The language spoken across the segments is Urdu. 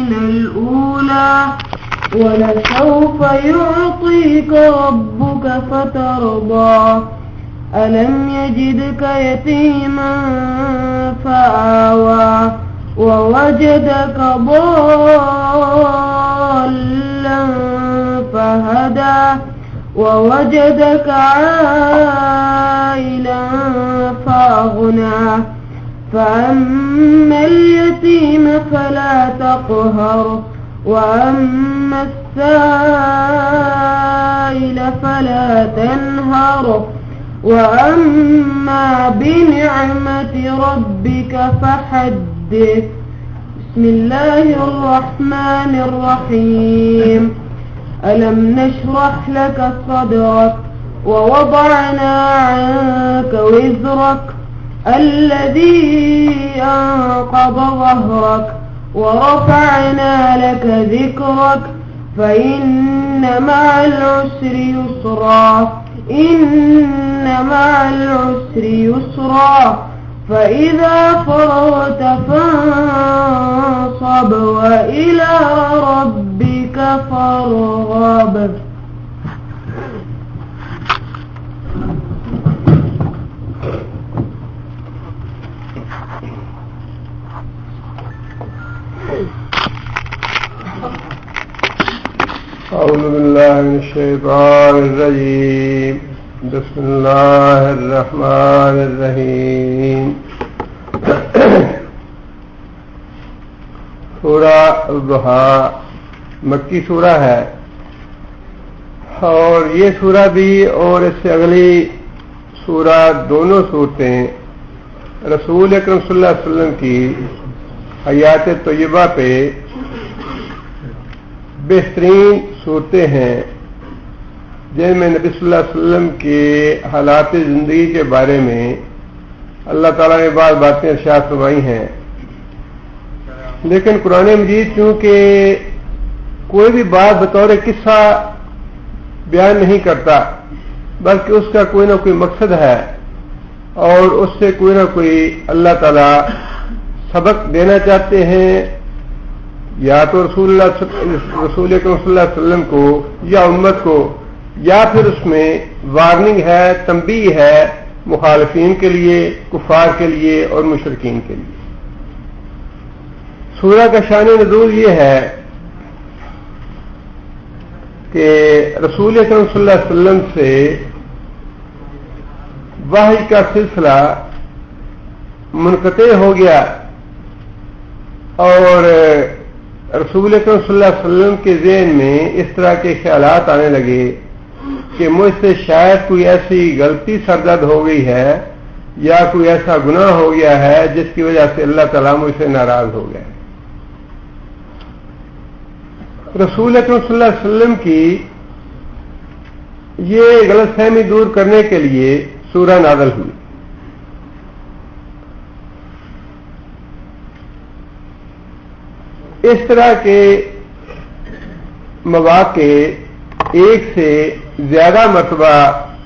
من الأولى ولسوف يعطيك ربك فترضى ألم يجدك يتيما فآوى ووجدك ضالا فهدى ووجدك عائلا فأغنى فأما اليتيم فلا تقهر وأما السائل فلا تنهر وأما بنعمة ربك فحدث. بسم الله الرحمن الرحيم. ألم نشرح لك صدرك ووضعنا عنك وزرك الذي أنقض ظهرك ورفعنا لك ذكرك فإن مع العسر يسرا إن مع العسر يسرا فإذا فرغت فانصب وإلى ربك فارغب. أعوذ بالله من الشيطان الرجيم. بسم الله الرحمن الرحیم. سورہ الضحیٰ مکی سورہ ہے اور یہ سورہ بھی اور اس سے اگلی سورہ دونوں صورتیں رسول اکرم صلی اللہ علیہ وسلم کی حیات طیبہ پہ بہترین صورتیں ہیں جن میں نبی صلی اللہ علیہ وسلم کے حالات زندگی کے بارے میں اللہ تعالیٰ نے بعض باتیں ارشاد فرمائی ہیں. لیکن قرآن مجید چونکہ کوئی بھی بات بطور قصہ بیان نہیں کرتا بلکہ اس کا کوئی نہ کوئی مقصد ہے اور اس سے کوئی نہ کوئی اللہ تعالیٰ سبق دینا چاہتے ہیں یا تو رسول اکرم صلی اللہ علیہ وسلم کو یا امت کو یا پھر اس میں وارننگ ہے تنبیہ ہے مخالفین کے لیے کفار کے لیے اور مشرکین کے لیے. سورہ کا شان نزول یہ ہے کہ رسول اکرم صلی اللہ علیہ وسلم سے وحی کا سلسلہ منقطع ہو گیا اور رسول اکرم صلی اللہ علیہ وسلم کے ذہن میں اس طرح کے خیالات آنے لگے کہ مجھ سے شاید کوئی ایسی غلطی سرزد ہو گئی ہے یا کوئی ایسا گناہ ہو گیا ہے جس کی وجہ سے اللہ تعالیٰ مجھ سے ناراض ہو گئے. رسول اکرم صلی اللہ علیہ وسلم کی یہ غلط فہمی دور کرنے کے لیے سورہ نازل ہوئی. اس طرح کے مواقع ایک سے زیادہ مرتبہ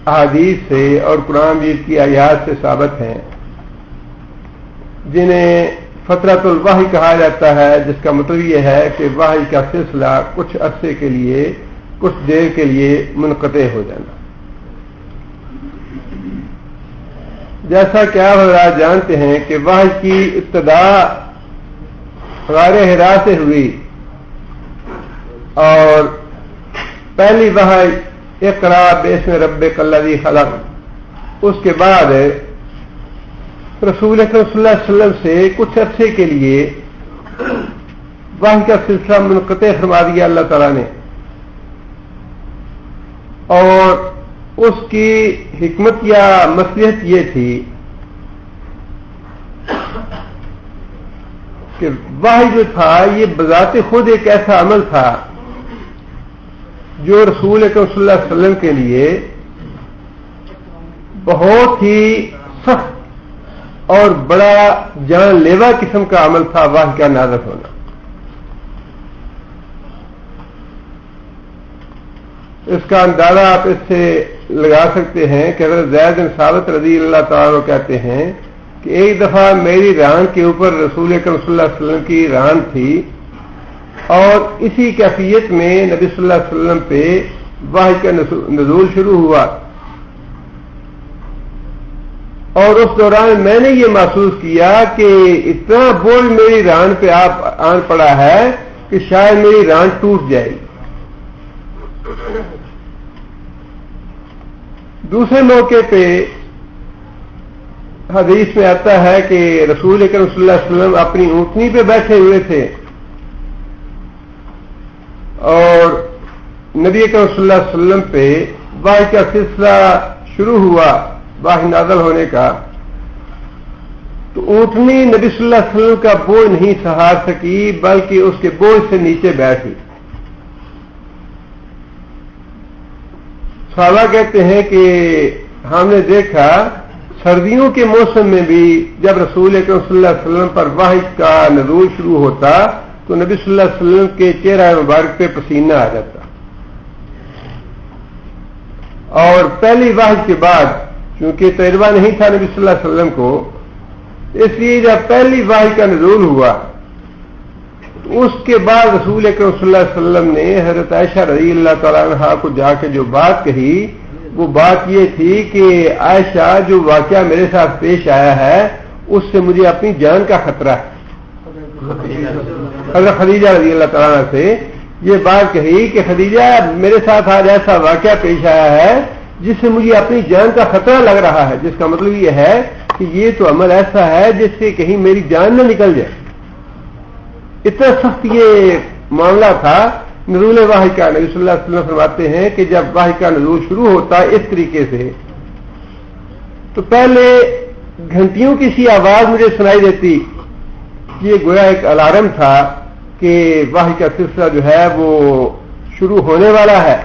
احادیث سے اور قرآن مجید کی آیات سے ثابت ہیں جنہیں فترۃ الوحی کہا جاتا ہے جس کا مطلب یہ ہے کہ وحی کا سلسلہ کچھ عرصے کے لیے کچھ دیر کے لیے منقطع ہو جانا. جیسا کہ آپ حضرات جانتے ہیں کہ وحی کی ابتدا غار حرا سے ہوئی اور پہلی وحی اقرا باسم ربک الذی خلق. اس کے بعد رسول اکرم صلی اللہ علیہ وسلم سے کچھ عرصے کے لیے وحی کا سلسلہ منقطع فرما دیا اللہ تعالیٰ نے اور اس کی حکمت یا مصلحت یہ تھی کہ وحی جو تھا یہ بذات خود ایک ایسا عمل تھا جو رسول اکرم صلی اللہ علیہ وسلم کے لیے بہت ہی سخت اور بڑا جان لیوا قسم کا عمل تھا وحی کا نازل ہونا. اس کا اندازہ آپ اس سے لگا سکتے ہیں کہ حضرت زید بن ثابت رضی اللہ تعالیٰ عنہ کہتے ہیں کہ ایک دفعہ میری ران کے اوپر رسول اکرم صلی اللہ علیہ وسلم کی ران تھی اور اسی کیفیت میں نبی صلی اللہ علیہ وسلم پہ وحی کا نزول شروع ہوا، اور اس دوران میں نے یہ محسوس کیا کہ اتنا بوجھ میری ران پہ آن پڑا ہے کہ شاید میری ران ٹوٹ جائے گی۔ دوسرے موقع پہ حدیث میں آتا ہے کہ رسول اکرم صلی اللہ علیہ وسلم اپنی اونٹنی پہ بیٹھے ہوئے تھے اور نبی اکرم صلی اللہ علیہ وسلم پہ وحی کا سلسلہ شروع ہوا، وحی نازل ہونے کا، تو اونٹنی نبی صلی اللہ علیہ وسلم کا بوجھ نہیں سہار سکی بلکہ اس کے بوجھ سے نیچے بیٹھ گئی۔ صحابہ کہتے ہیں کہ ہم نے دیکھا سردیوں کے موسم میں بھی جب رسول اکرم صلی اللہ علیہ وسلم پر وحی کا نزول شروع ہوتا تو نبی صلی اللہ علیہ وسلم کے چہرہ مبارک پہ پسینہ آ جاتا، اور پہلی وحی کے بعد چونکہ تجربہ نہیں تھا نبی صلی اللہ علیہ وسلم کو، اس لیے جب پہلی وحی کا نزول ہوا اس کے بعد رسول اکرم صلی اللہ علیہ وسلم نے حضرت عائشہ رضی اللہ تعالیٰ عنہا کو جا کے جو بات کہی وہ بات یہ تھی کہ عائشہ جو واقعہ میرے ساتھ پیش آیا ہے اس سے مجھے اپنی جان کا خطرہ ہے۔ حضرت خدیجہ رضی اللہ تعالیٰ عنہ سے یہ بات کہی کہ خدیجہ میرے ساتھ آج ایسا واقعہ پیش آیا ہے جس سے مجھے اپنی جان کا خطرہ لگ رہا ہے، جس کا مطلب یہ ہے کہ یہ تو عمل ایسا ہے جس سے کہیں میری جان نہ نکل جائے۔ اتنا سخت یہ معاملہ تھا نزول وحی کا۔ نبی صلی اللہ علیہ وسلم فرماتے ہیں کہ جب وحی کا نزول شروع ہوتا اس طریقے سے تو پہلے گھنٹیوں کی سی آواز مجھے سنائی دیتی، یہ گویا ایک الارم تھا کہ وحی کا سلسلہ جو ہے وہ شروع ہونے والا ہے،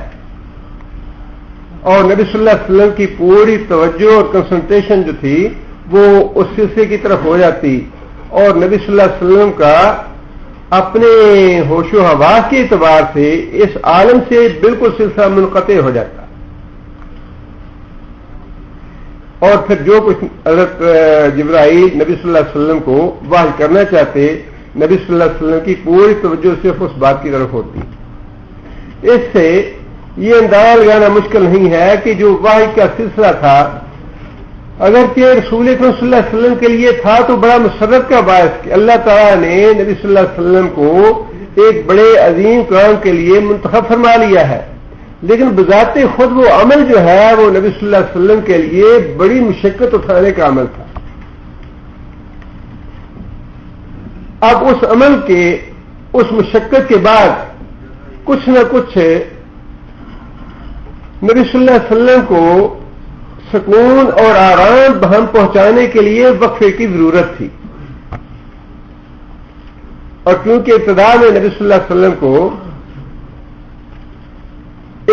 اور نبی صلی اللہ علیہ وسلم کی پوری توجہ اور کنسنٹریشن جو تھی وہ اس سلسلے کی طرف ہو جاتی، اور نبی صلی اللہ علیہ وسلم کا اپنے ہوش و حواس کے اعتبار سے اس عالم سے بالکل سلسلہ منقطع ہو جاتا، اور پھر جو کچھ حضرت جبرائیل نبی صلی اللہ علیہ وسلم کو وحی کرنا چاہتے نبی صلی اللہ علیہ وسلم کی پوری توجہ صرف اس بات کی طرف ہوتی۔ اس سے یہ اندازہ لگانا مشکل نہیں ہے کہ جو وحی کا سلسلہ تھا اگرچہ رسول اکرم صلی اللہ علیہ وسلم کے لیے تھا تو بڑا مسرت کا باعث کہ اللہ تعالیٰ نے نبی صلی اللہ علیہ وسلم کو ایک بڑے عظیم کام کے لیے منتخب فرما لیا ہے، لیکن بذات خود وہ عمل جو ہے وہ نبی صلی اللہ علیہ وسلم کے لیے بڑی مشقت اٹھانے کا عمل تھا۔ اب اس عمل کے اس مشقت کے بعد کچھ نہ کچھ نبی صلی اللہ علیہ وسلم کو سکون اور آرام بہم پہنچانے کے لیے وقفے کی ضرورت تھی، اور کیونکہ ابتدا میں نبی صلی اللہ علیہ وسلم کو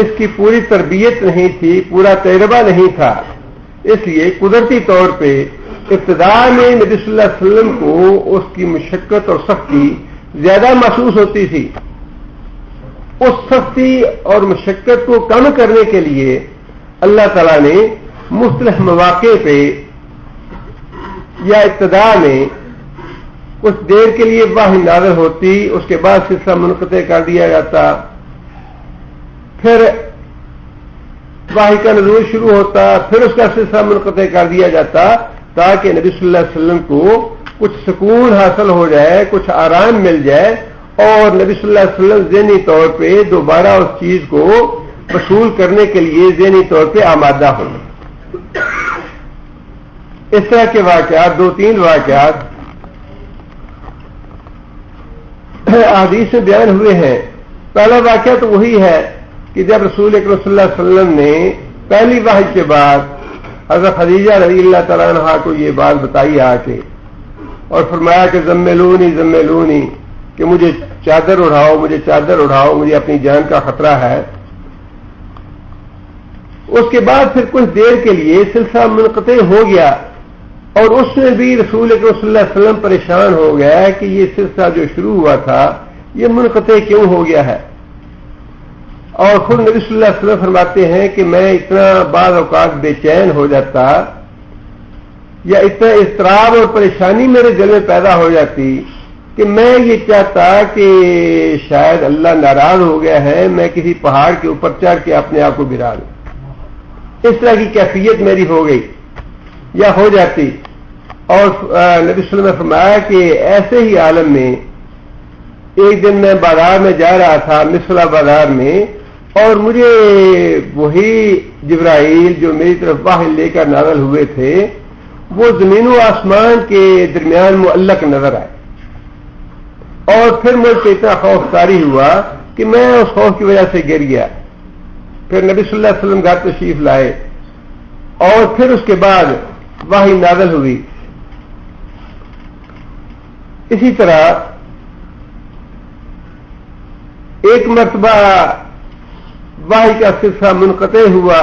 اس کی پوری تربیت نہیں تھی، پورا تجربہ نہیں تھا، اس لیے قدرتی طور پہ ابتدا میں نبی صلی اللہ علیہ وسلم کو اس کی مشقت اور سختی زیادہ محسوس ہوتی تھی۔ اس سختی اور مشقت کو کم کرنے کے لیے اللہ تعالیٰ نے مختلف مواقع پہ یا ابتدا میں کچھ دیر کے لیے وحی نازل ہوتی، اس کے بعد سلسلہ منقطع کر دیا جاتا، پھر وحی کا نزول شروع ہوتا، پھر اس کا سلسلہ منقطع کر دیا جاتا تاکہ نبی صلی اللہ علیہ وسلم کو کچھ سکون حاصل ہو جائے، کچھ آرام مل جائے، اور نبی صلی اللہ علیہ وسلم ذہنی طور پہ دوبارہ اس چیز کو وصول کرنے کے لیے ذہنی طور پہ آمادہ ہو۔ اس طرح کے واقعات، 2-3 واقعات احادیث میں بیان ہوئے ہیں۔ پہلا واقعہ تو وہی ہے کہ جب رسول اکرم صلی اللہ علیہ وسلم نے پہلی وحی کے بعد حضرت خدیجہ رضی اللہ تعالیٰ عنہا کو یہ بات بتائی آ کے، اور فرمایا کہ زملونی زملونی، کہ مجھے چادر اڑاؤ، مجھے چادر اڑاؤ، مجھے اپنی جان کا خطرہ ہے۔ اس کے بعد پھر کچھ دیر کے لیے سلسلہ منقطع ہو گیا، اور اس میں بھی رسول اکرم صلی اللہ علیہ وسلم پریشان ہو گیا کہ یہ سلسلہ جو شروع ہوا تھا یہ منقطع کیوں ہو گیا ہے، اور خود نبی صلی اللہ علیہ وسلم فرماتے ہیں کہ میں اتنا بعض اوقات بے چین ہو جاتا یا اتنا اضطراب اور پریشانی میرے دل میں پیدا ہو جاتی کہ میں یہ چاہتا کہ شاید اللہ ناراض ہو گیا ہے، میں کسی پہاڑ کے اوپر چڑھ کے اپنے آپ کو گرا دوں. اس طرح کی کیفیت میری ہو گئی یا ہو جاتی. اور نبی صلی اللہ علیہ وسلم نے فرمایا کہ ایسے ہی عالم میں ایک دن میں بازار میں جا رہا تھا، مصلہ بازار میں، اور مجھے وہی جبرائیل جو میری طرف وحی لے کر نازل ہوئے تھے وہ زمین و آسمان کے درمیان معلق نظر آئے. اور پھر مجھے اتنا خوف طاری ہوا کہ میں اس خوف کی وجہ سے گر گیا. پھر نبی صلی اللہ علیہ وسلم گھر تشریف لائے اور پھر اس کے بعد وحی نازل ہوئی. اسی طرح ایک مرتبہ وحی کا سلسلہ منقطع ہوا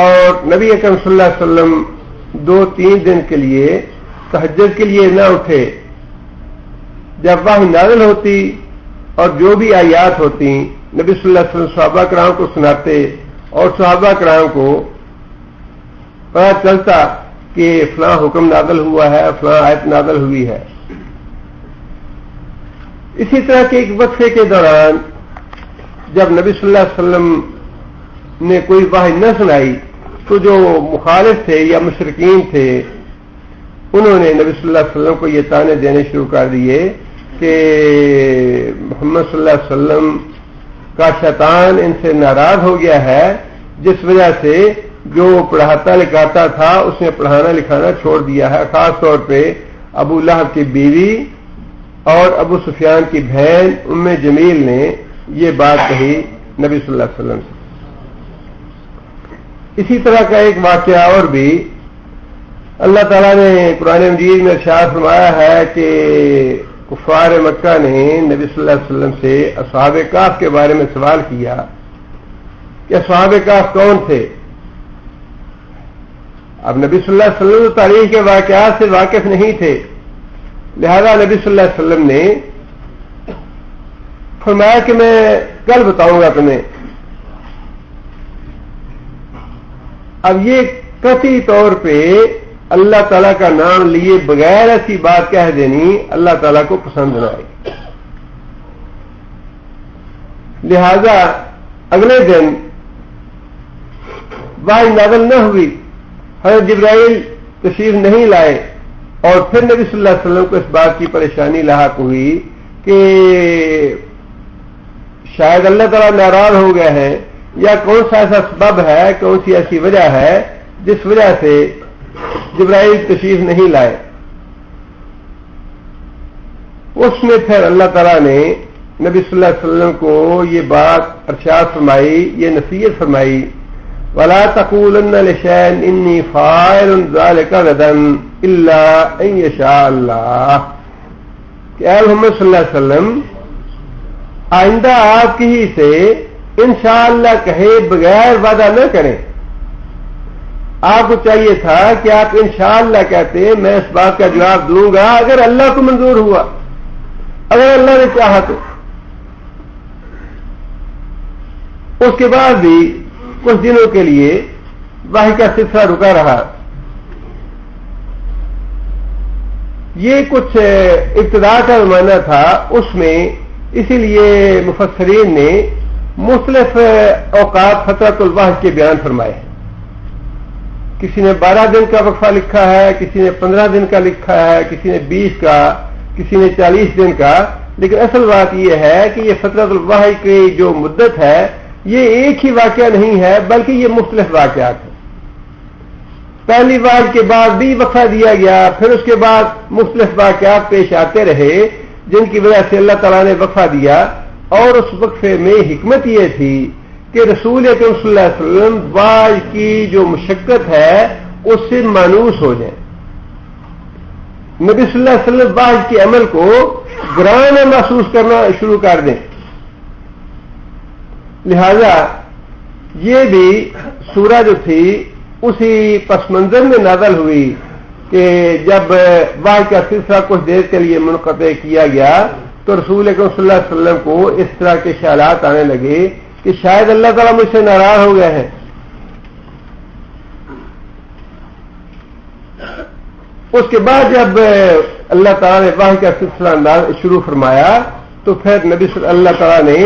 اور نبی اکرم صلی اللہ علیہ وسلم 2-3 دن کے لیے تہجد کے لیے نہ اٹھے. جب وحی نازل ہوتی اور جو بھی آیات ہوتی نبی صلی اللہ علیہ وسلم صحابہ کرام کو سناتے اور صحابہ کرام کو پتہ چلتا کہ فلاں حکم نازل ہوا ہے، فلاں آیت نازل ہوئی ہے. اسی طرح کے ایک وقفے کے دوران جب نبی صلی اللہ علیہ وسلم نے کوئی وحی نہ سنائی تو جو مخالف تھے یا مشرکین تھے انہوں نے نبی صلی اللہ علیہ وسلم کو یہ تانے دینے شروع کر دیے کہ محمد صلی اللہ علیہ وسلم کا شیطان ان سے ناراض ہو گیا ہے، جس وجہ سے جو پڑھاتا لکھاتا تھا اس نے پڑھانا لکھانا چھوڑ دیا ہے. خاص طور پہ ابو لہب کی بیوی اور ابو سفیان کی بہن ام جمیل نے یہ بات کہی نبی صلی اللہ علیہ وسلم سے. اسی طرح کا ایک واقعہ اور بھی اللہ تعالیٰ نے قرآن مجید میں ارشاد فرمایا ہے کہ کفار مکہ نے نبی صلی اللہ علیہ وسلم سے اصحاب کہف کے بارے میں سوال کیا کہ اصحاب کہف کون تھے. اب نبی صلی اللہ علیہ وسلم تو تاریخ کے واقعات سے واقف نہیں تھے، لہذا نبی صلی اللہ علیہ وسلم نے فرمایا کہ میں کل بتاؤں گا تمہیں. اب یہ قطعی طور پہ اللہ تعالیٰ کا نام لیے بغیر ایسی بات کہہ دینی اللہ تعالیٰ کو پسند نہ آئی. لہذا اگلے دن وحی نازل نہ ہوئی، حضرت جبرائیل تشریف نہیں لائے اور پھر نبی صلی اللہ علیہ وسلم کو اس بات کی پریشانی لاحق ہوئی کہ شاید اللہ تعالیٰ ناراض ہو گئے ہیں یا کون سا ایسا سبب ہے، کون سی ایسی وجہ ہے جس وجہ سے جبرائیل تشریف نہیں لائے. اس میں پھر اللہ تعالیٰ نے نبی صلی اللہ علیہ وسلم کو یہ بات ارشاد فرمائی، یہ نصیحت فرمائی وَلَا تَقُولَنَّ لِشَيْءٍ إِنِّي فَاعِلٌ ذَلِكَ غَدًا إِلَّا أَن يَشَاءَ اللَّهُ کہ اے محمد صلی اللہ علیہ وسلم آئندہ آپ کی ہی سے انشاءاللہ کہے بغیر وعدہ نہ کریں. آپ کو چاہیے تھا کہ آپ انشاءاللہ کہتے میں اس بات کا جواب دوں گا اگر اللہ کو منظور ہوا، اگر اللہ نے چاہا تو. اس کے بعد بھی کچھ دنوں کے لیے وحی کا سلسلہ رکا رہا. یہ کچھ ابتدا کا زمانہ تھا، اس میں اسی لیے مفسرین نے مختلف اوقات فترۃ الوحی کے بیان فرمائے ہیں. کسی نے 12 دن کا وقفہ لکھا ہے، کسی نے 15 دن کا لکھا ہے، کسی نے 20 کا، کسی نے 40 دن کا. لیکن اصل بات یہ ہے کہ یہ فترۃ الوحی کی جو مدت ہے یہ ایک ہی واقعہ نہیں ہے بلکہ یہ مختلف واقعات ہیں. پہلی وحی کے بعد بھی وقفہ دیا گیا، پھر اس کے بعد مختلف واقعات پیش آتے رہے جن کی وجہ سے اللہ تعالیٰ نے وقفہ دیا. اور اس وقفے میں حکمت یہ تھی کہ رسول اکرم صلی اللہ علیہ وسلم وحی کی جو مشقت ہے اس سے مانوس ہو جائیں، نبی صلی اللہ علیہ وسلم وحی کے عمل کو گران محسوس کرنا شروع کر دیں. لہذا یہ بھی سورہ جو تھی اسی پس منظر میں نازل ہوئی کہ جب وحی کا سلسلہ کچھ دیر کے لیے منقطع کیا گیا تو رسول اکرم صلی اللہ علیہ وسلم کو اس طرح کے خیالات آنے لگے کہ شاید اللہ تعالیٰ مجھ سے ناراض ہو گئے ہیں. اس کے بعد جب اللہ تعالیٰ نے وحی کا سلسلہ شروع فرمایا تو پھر نبی صلی اللہ تعالیٰ نے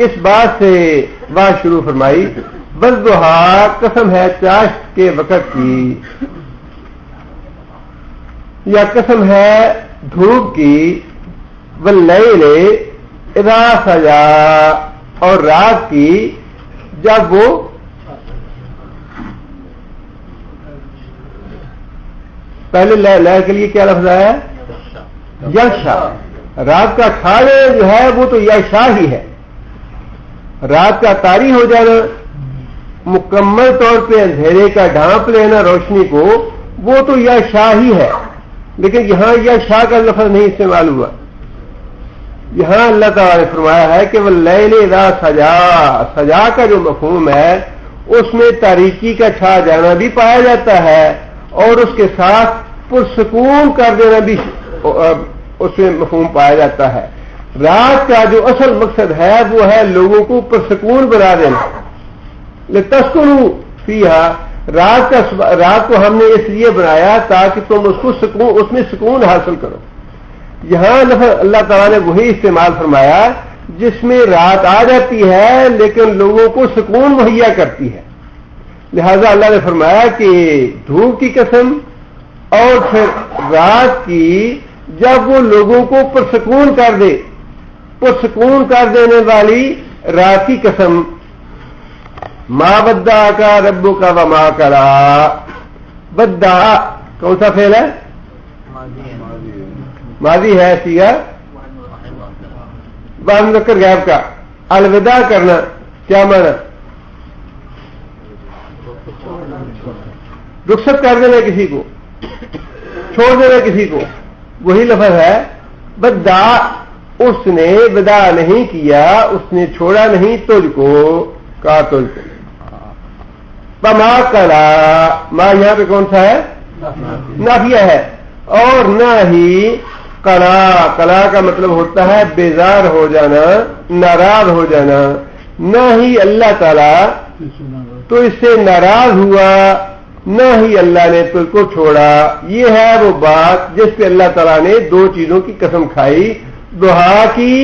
اس بات سے بات شروع فرمائی، والضحیٰ قسم ہے چاشت کے وقت کی، یا قسم ہے دھوپ کی، واللیل اذا سجا اور رات کی جب وہ پہلے لے کے لیے کیا لفظ ہے؟ یغشا، رات کا کھانے جو ہے وہ تو یغشا ہی ہے، رات کا طاری ہو جانا، مکمل طور پہ اندھیرے کا ڈھانپ لینا روشنی کو، وہ تو یغشا ہی ہے، لیکن یہاں یغشا کا لفظ نہیں استعمال ہوا. یہاں اللہ تعالیٰ نے فرمایا ہے کہ واللیل اذا سجا، سجا کا جو مفہوم ہے اس میں تاریکی کا چھا جانا بھی پایا جاتا ہے اور اس کے ساتھ پرسکون کر دینا بھی اس میں مفہوم پایا جاتا ہے. رات کا جو اصل مقصد ہے وہ ہے لوگوں کو پرسکون بنا دینا، لتسکنوا فیہا، رات کو ہم نے اس لیے بنایا تاکہ تم اس میں سکون حاصل کرو. یہاں لفظ اللہ تعالیٰ نے وہی استعمال فرمایا جس میں رات آ جاتی ہے لیکن لوگوں کو سکون مہیا کرتی ہے. لہذا اللہ نے فرمایا کہ دھوپ کی قسم اور پھر رات کی جب وہ لوگوں کو پرسکون کر دے، پرسکون کر دینے والی رات کی قسم. ما ودعک ربک وما قلی، ودع کون سا فعل ہے؟ ماضی ہے سیغہ بعد مذکر غائب کا. الوداع کرنا کیا معنی؟ رخصت کر دینا کسی کو، چھوڑ دینا کسی کو، وہی لفظ ہے. ودع، اس نے ودا نہیں کیا، اس نے چھوڑا نہیں تجھ کو، کہا تجھ کو. وما قلی، ما یہاں پہ کون سا ہے؟ نافیہ ہے. اور نہ ہی قلا کا مطلب ہوتا ہے بیزار ہو جانا، ناراض ہو جانا. نہ ہی اللہ تعالیٰ تو اس سے ناراض ہوا، نہ ہی اللہ نے تجھ کو چھوڑا. یہ ہے وہ بات جس پہ اللہ تعالیٰ نے دو چیزوں کی قسم کھائی، ضحیٰ کی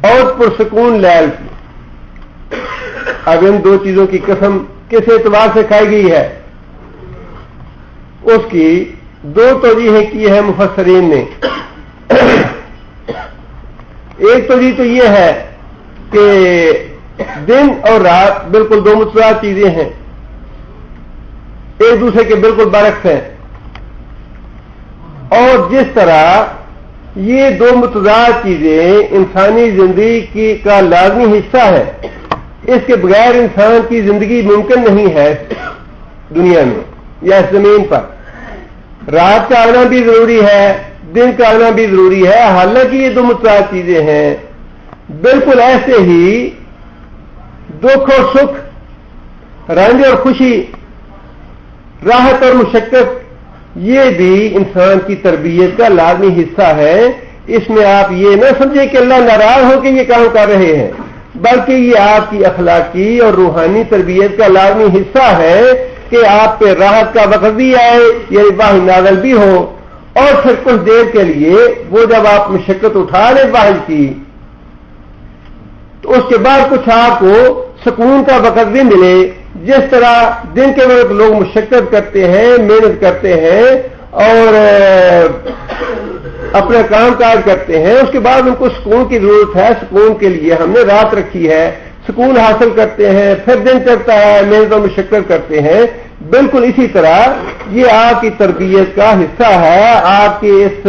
اور پرسکون لیل کی. اب ان دو چیزوں کی قسم کس اعتبار سے کھائی گئی ہے؟ اس کی دو توجیہیں کی ہے مفسرین نے. ایک توجیہ تو یہ ہے کہ دن اور رات بالکل دو متضاد چیزیں ہیں، ایک دوسرے کے بالکل برعکس ہیں، اور جس طرح یہ دو متضاد چیزیں انسانی زندگی کا لازمی حصہ ہے، اس کے بغیر انسان کی زندگی ممکن نہیں ہے دنیا میں یا اس زمین پر. رات کا آنا بھی ضروری ہے، دن کا آنا بھی ضروری ہے، حالانکہ یہ دو متضاد چیزیں ہیں. بالکل ایسے ہی دکھ اور سکھ، رنج اور خوشی، راحت اور مشقت، یہ بھی انسان کی تربیت کا لازمی حصہ ہے. اس میں آپ یہ نہ سمجھیں کہ اللہ ناراض ہو کے یہ کام کر رہے ہیں، بلکہ یہ آپ کی اخلاقی اور روحانی تربیت کا لازمی حصہ ہے کہ آپ پہ راحت کا وقت بھی آئے، یعنی واحد نازل بھی ہو، اور پھر کچھ دیر کے لیے وہ جب آپ مشقت اٹھا لیں واحد کی تو اس کے بعد کچھ آپ کو سکون کا وقت بھی ملے. جس طرح دن کے وقت لوگ مشقت کرتے ہیں، محنت کرتے ہیں اور اپنا کام کاج کرتے ہیں، اس کے بعد ان کو سکون کی ضرورت ہے. سکون کے لیے ہم نے رات رکھی ہے، سکون حاصل کرتے ہیں، پھر دن چڑھتا ہے، محنت اور مشقت کرتے ہیں. بالکل اسی طرح یہ آپ کی تربیت کا حصہ ہے. آپ کی اس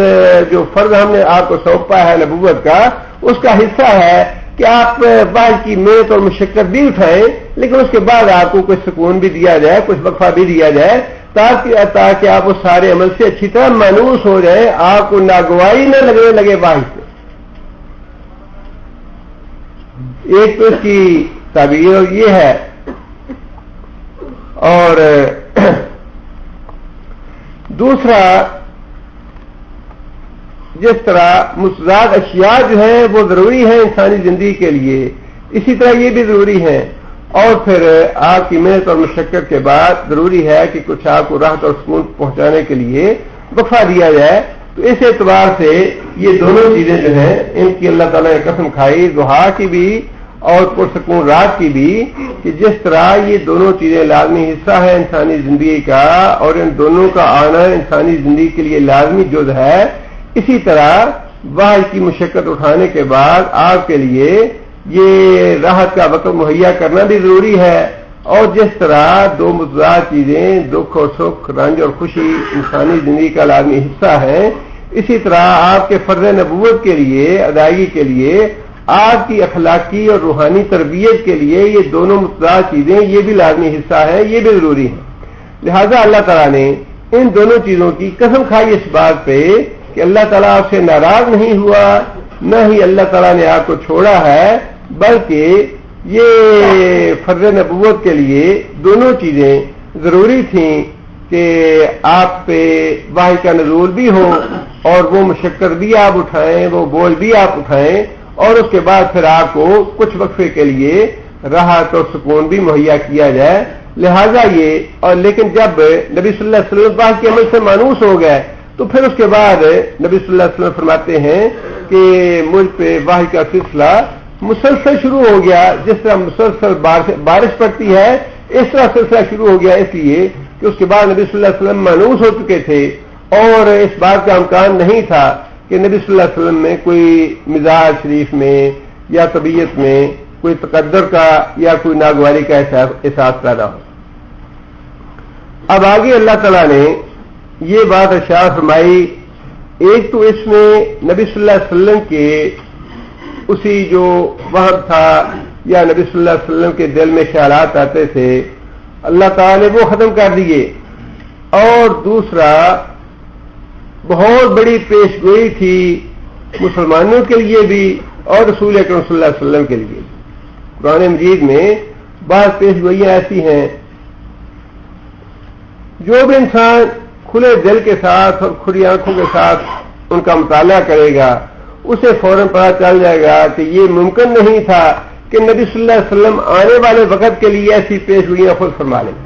جو فرض ہم نے آپ کو سونپا ہے نبوت کا، اس کا حصہ ہے کہ آپ بعض کی محنت اور مشقت بھی اٹھائیں، لیکن اس کے بعد آپ کو کچھ سکون بھی دیا جائے، کچھ وقفہ بھی دیا جائے، تاکہ آپ اس سارے عمل سے اچھی طرح مانوس ہو جائیں، آپ کو ناگواری نہ لگنے لگے واحد سے. ایک تو اس کی تعبیر یہ ہے، اور دوسرا جس طرح متضاد اشیاء جو ہیں وہ ضروری ہیں انسانی زندگی کے لیے، اسی طرح یہ بھی ضروری ہیں. اور پھر آپ کی محنت اور مشقت کے بعد ضروری ہے کہ کچھ آپ کو راحت اور سکون پہنچانے کے لیے وقفہ دیا جائے تو اس اعتبار سے یہ دونوں چیزیں جو ہیں ان کی اللہ تعالیٰ نے قسم کھائی، ضحیٰ کی بھی اور پرسکون رات کی بھی، کہ جس طرح یہ دونوں چیزیں لازمی حصہ ہے انسانی زندگی کا اور ان دونوں کا آنا انسانی زندگی کے لیے لازمی جز ہے، اسی طرح وحی کی مشقت اٹھانے کے بعد آپ کے لیے یہ راحت کا وقت مہیا کرنا بھی ضروری ہے، اور جس طرح دو متضاد چیزیں دکھ اور سکھ، رنج اور خوشی انسانی زندگی کا لازمی حصہ ہے، اسی طرح آپ کے فرض نبوت کے لیے ادائیگی کے لیے آپ کی اخلاقی اور روحانی تربیت کے لیے یہ دونوں متضاد چیزیں یہ بھی لازمی حصہ ہے، یہ بھی ضروری ہے۔ لہذا اللہ تعالیٰ نے ان دونوں چیزوں کی قسم کھائی اس بات پہ کہ اللہ تعالیٰ آپ سے ناراض نہیں ہوا، نہ ہی اللہ تعالیٰ نے آپ کو چھوڑا ہے، بلکہ یہ فرض نبوت کے لیے دونوں چیزیں ضروری تھیں کہ آپ پہ وحی کا نزول بھی ہو اور وہ مشقت بھی آپ اٹھائیں، وہ بوجھ بھی آپ اٹھائیں، اور اس کے بعد پھر آپ کو کچھ وقفے کے لیے راحت اور سکون بھی مہیا کیا جائے۔ لہذا یہ اور لیکن جب نبی صلی اللہ علیہ وسلم وحی کے عمل سے مانوس ہو گئے تو پھر اس کے بعد نبی صلی اللہ علیہ وسلم فرماتے ہیں کہ مجھ پہ وحی کا سلسلہ مسلسل شروع ہو گیا، جس طرح مسلسل بارش پڑتی ہے اس طرح سلسلہ شروع ہو گیا، اس لیے کہ اس کے بعد نبی صلی اللہ علیہ وسلم مانوس ہو چکے تھے اور اس بات کا امکان نہیں تھا کہ نبی صلی اللہ علیہ وسلم میں کوئی مزاج شریف میں یا طبیعت میں کوئی تقدر کا یا کوئی ناگواری کا احساس پیدا ہو۔ اب آگے اللہ تعالیٰ نے یہ بات ارشاد فرمائی، ایک تو اس میں نبی صلی اللہ علیہ وسلم کے اسی جو وہم تھا یا نبی صلی اللہ علیہ وسلم کے دل میں خیالات آتے تھے اللہ تعالیٰ نے وہ ختم کر دیے، اور دوسرا بہت بڑی پیش گوئی تھی مسلمانوں کے لیے بھی اور رسول اکرم صلی اللہ علیہ وسلم کے لیے۔ قرآن مجید میں بعض پیش گوئیاں ایسی ہیں جو بھی انسان کھلے دل کے ساتھ اور کھلی آنکھوں کے ساتھ ان کا مطالعہ کرے گا اسے فوراً پتہ چل جائے گا کہ یہ ممکن نہیں تھا کہ نبی صلی اللہ علیہ وسلم آنے والے وقت کے لیے ایسی پیش گوئیاں خود فرما لیں۔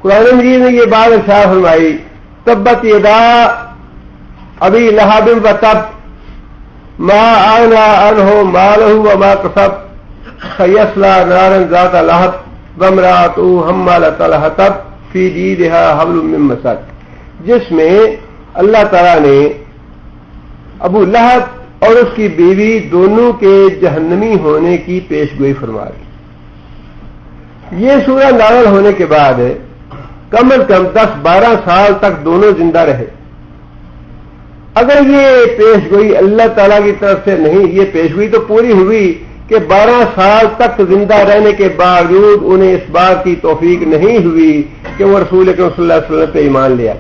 قرآن مجید نے یہ بات ارشاد فرمائی، تبت یدا ابی لہب وتب ما اغنی عنہ مالہ وما کسب سیصلی نارا ذات لہب وامرأتہ حمالۃ الحطب فی جیدہا حبل من مسد، جس میں اللہ تعالیٰ نے ابو لہب اور اس کی بیوی دونوں کے جہنمی ہونے کی پیش گوئی فرما دی۔ یہ سورہ نازل ہونے کے بعد کم از کم 10-12 سال تک دونوں زندہ رہے۔ اگر یہ پیش گوئی اللہ تعالیٰ کی طرف سے نہیں، یہ پیش گوئی تو پوری ہوئی کہ 12 سال تک زندہ رہنے کے باوجود انہیں اس بات کی توفیق نہیں ہوئی کہ وہ رسول اکرم صلی اللہ علیہ وسلم پہ ایمان لیا،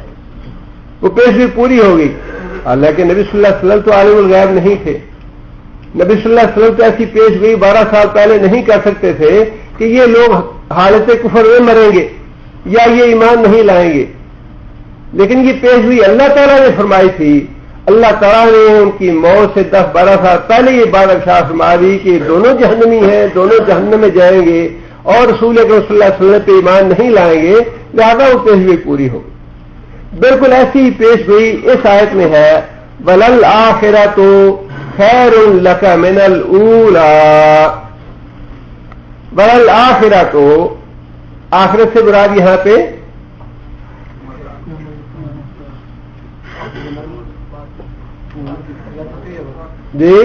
وہ پیش گوئی پوری ہو گئی۔ حالانکہ نبی صلی اللہ علیہ وسلم تو عالم الغیب نہیں تھے، نبی صلی اللہ علیہ وسلم تو ایسی پیش گوئی 12 سال پہلے نہیں کر سکتے تھے کہ یہ لوگ حالت کفر میں مریں گے یا یہ ایمان نہیں لائیں گے، لیکن یہ پیش گوئی اللہ تعالیٰ نے فرمائی تھی۔ اللہ تعالیٰ نے ان کی موت سے 10-12 سال پہلے یہ بات ارشاد فرما دی کہ دونوں جہنمی ہیں، دونوں جہنم میں جائیں گے اور رسول اکرم صلی اللہ علیہ وسلم پہ ایمان نہیں لائیں گے، لہذا وہ پیش گوئی پوری ہو۔ بالکل ایسی ہی پیش گوئی اس آیت میں ہے، وَلَلْآخِرَةُ خَيْرٌ لَكَ مِنَ الْأُولَىٰ۔ وَلَلْآخِرَةُ، آخرت سے مراد یہاں پہ جی